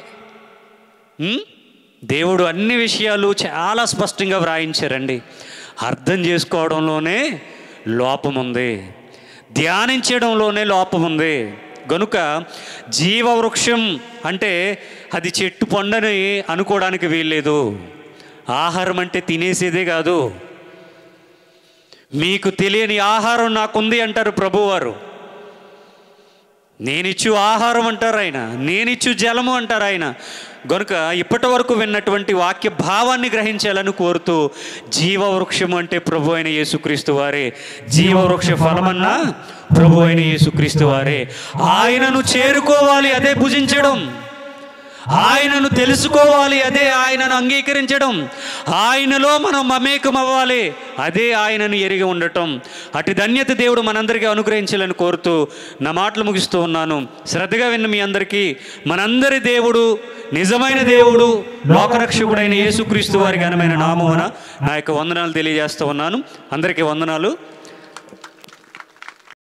దేవుడు అన్ని విషయాలు చాలా స్పష్టంగా వ్రాయించారండి. అర్థం చేసుకోవడంలోనే లోపం ఉంది, ధ్యానించడంలోనే లోపం ఉంది. గనుక జీవవృక్షం అంటే అది చెట్టు పండని అనుకోవడానికి వీల్లేదు. ఆహారం అంటే తినేసేదే కాదు. మీకు తెలియని ఆహారం నాకుంది అంటారు ప్రభువారు. నేనిచ్చు ఆహారం అంటారు ఆయన, నేనిచ్చు జలము అంటారు ఆయన. కనుక ఇప్పటి వరకు విన్నటువంటి వాక్య భావాన్ని గ్రహించాలని కోరుతూ, జీవవృక్షం అంటే ప్రభు అయిన యేసుక్రీస్తు వారే. జీవవృక్ష ఫలమన్నా ప్రభు అయిన యేసుక్రీస్తు వారే. ఆయనను చేరుకోవాలి, అదే భుజించడం. ఆయనను తెలుసుకోవాలి, అదే ఆయనను అంగీకరించడం. ఆయనలో మనం మమేకం అవ్వాలి, అదే ఆయనను ఎరిగి ఉండటం. అటు ధన్యత దేవుడు మనందరికీ అనుగ్రహించాలని కోరుతూ నా మాటలు ముగిస్తూ ఉన్నాను. శ్రద్ధగా విన్న మీ అందరికీ మనందరి దేవుడు, నిజమైన దేవుడు, లోకరక్షకుడైన యేసుక్రీస్తు వారి ఘనమైన నామమున నా యొక్క వందనాలు తెలియజేస్తూ ఉన్నాను. అందరికీ వందనాలు.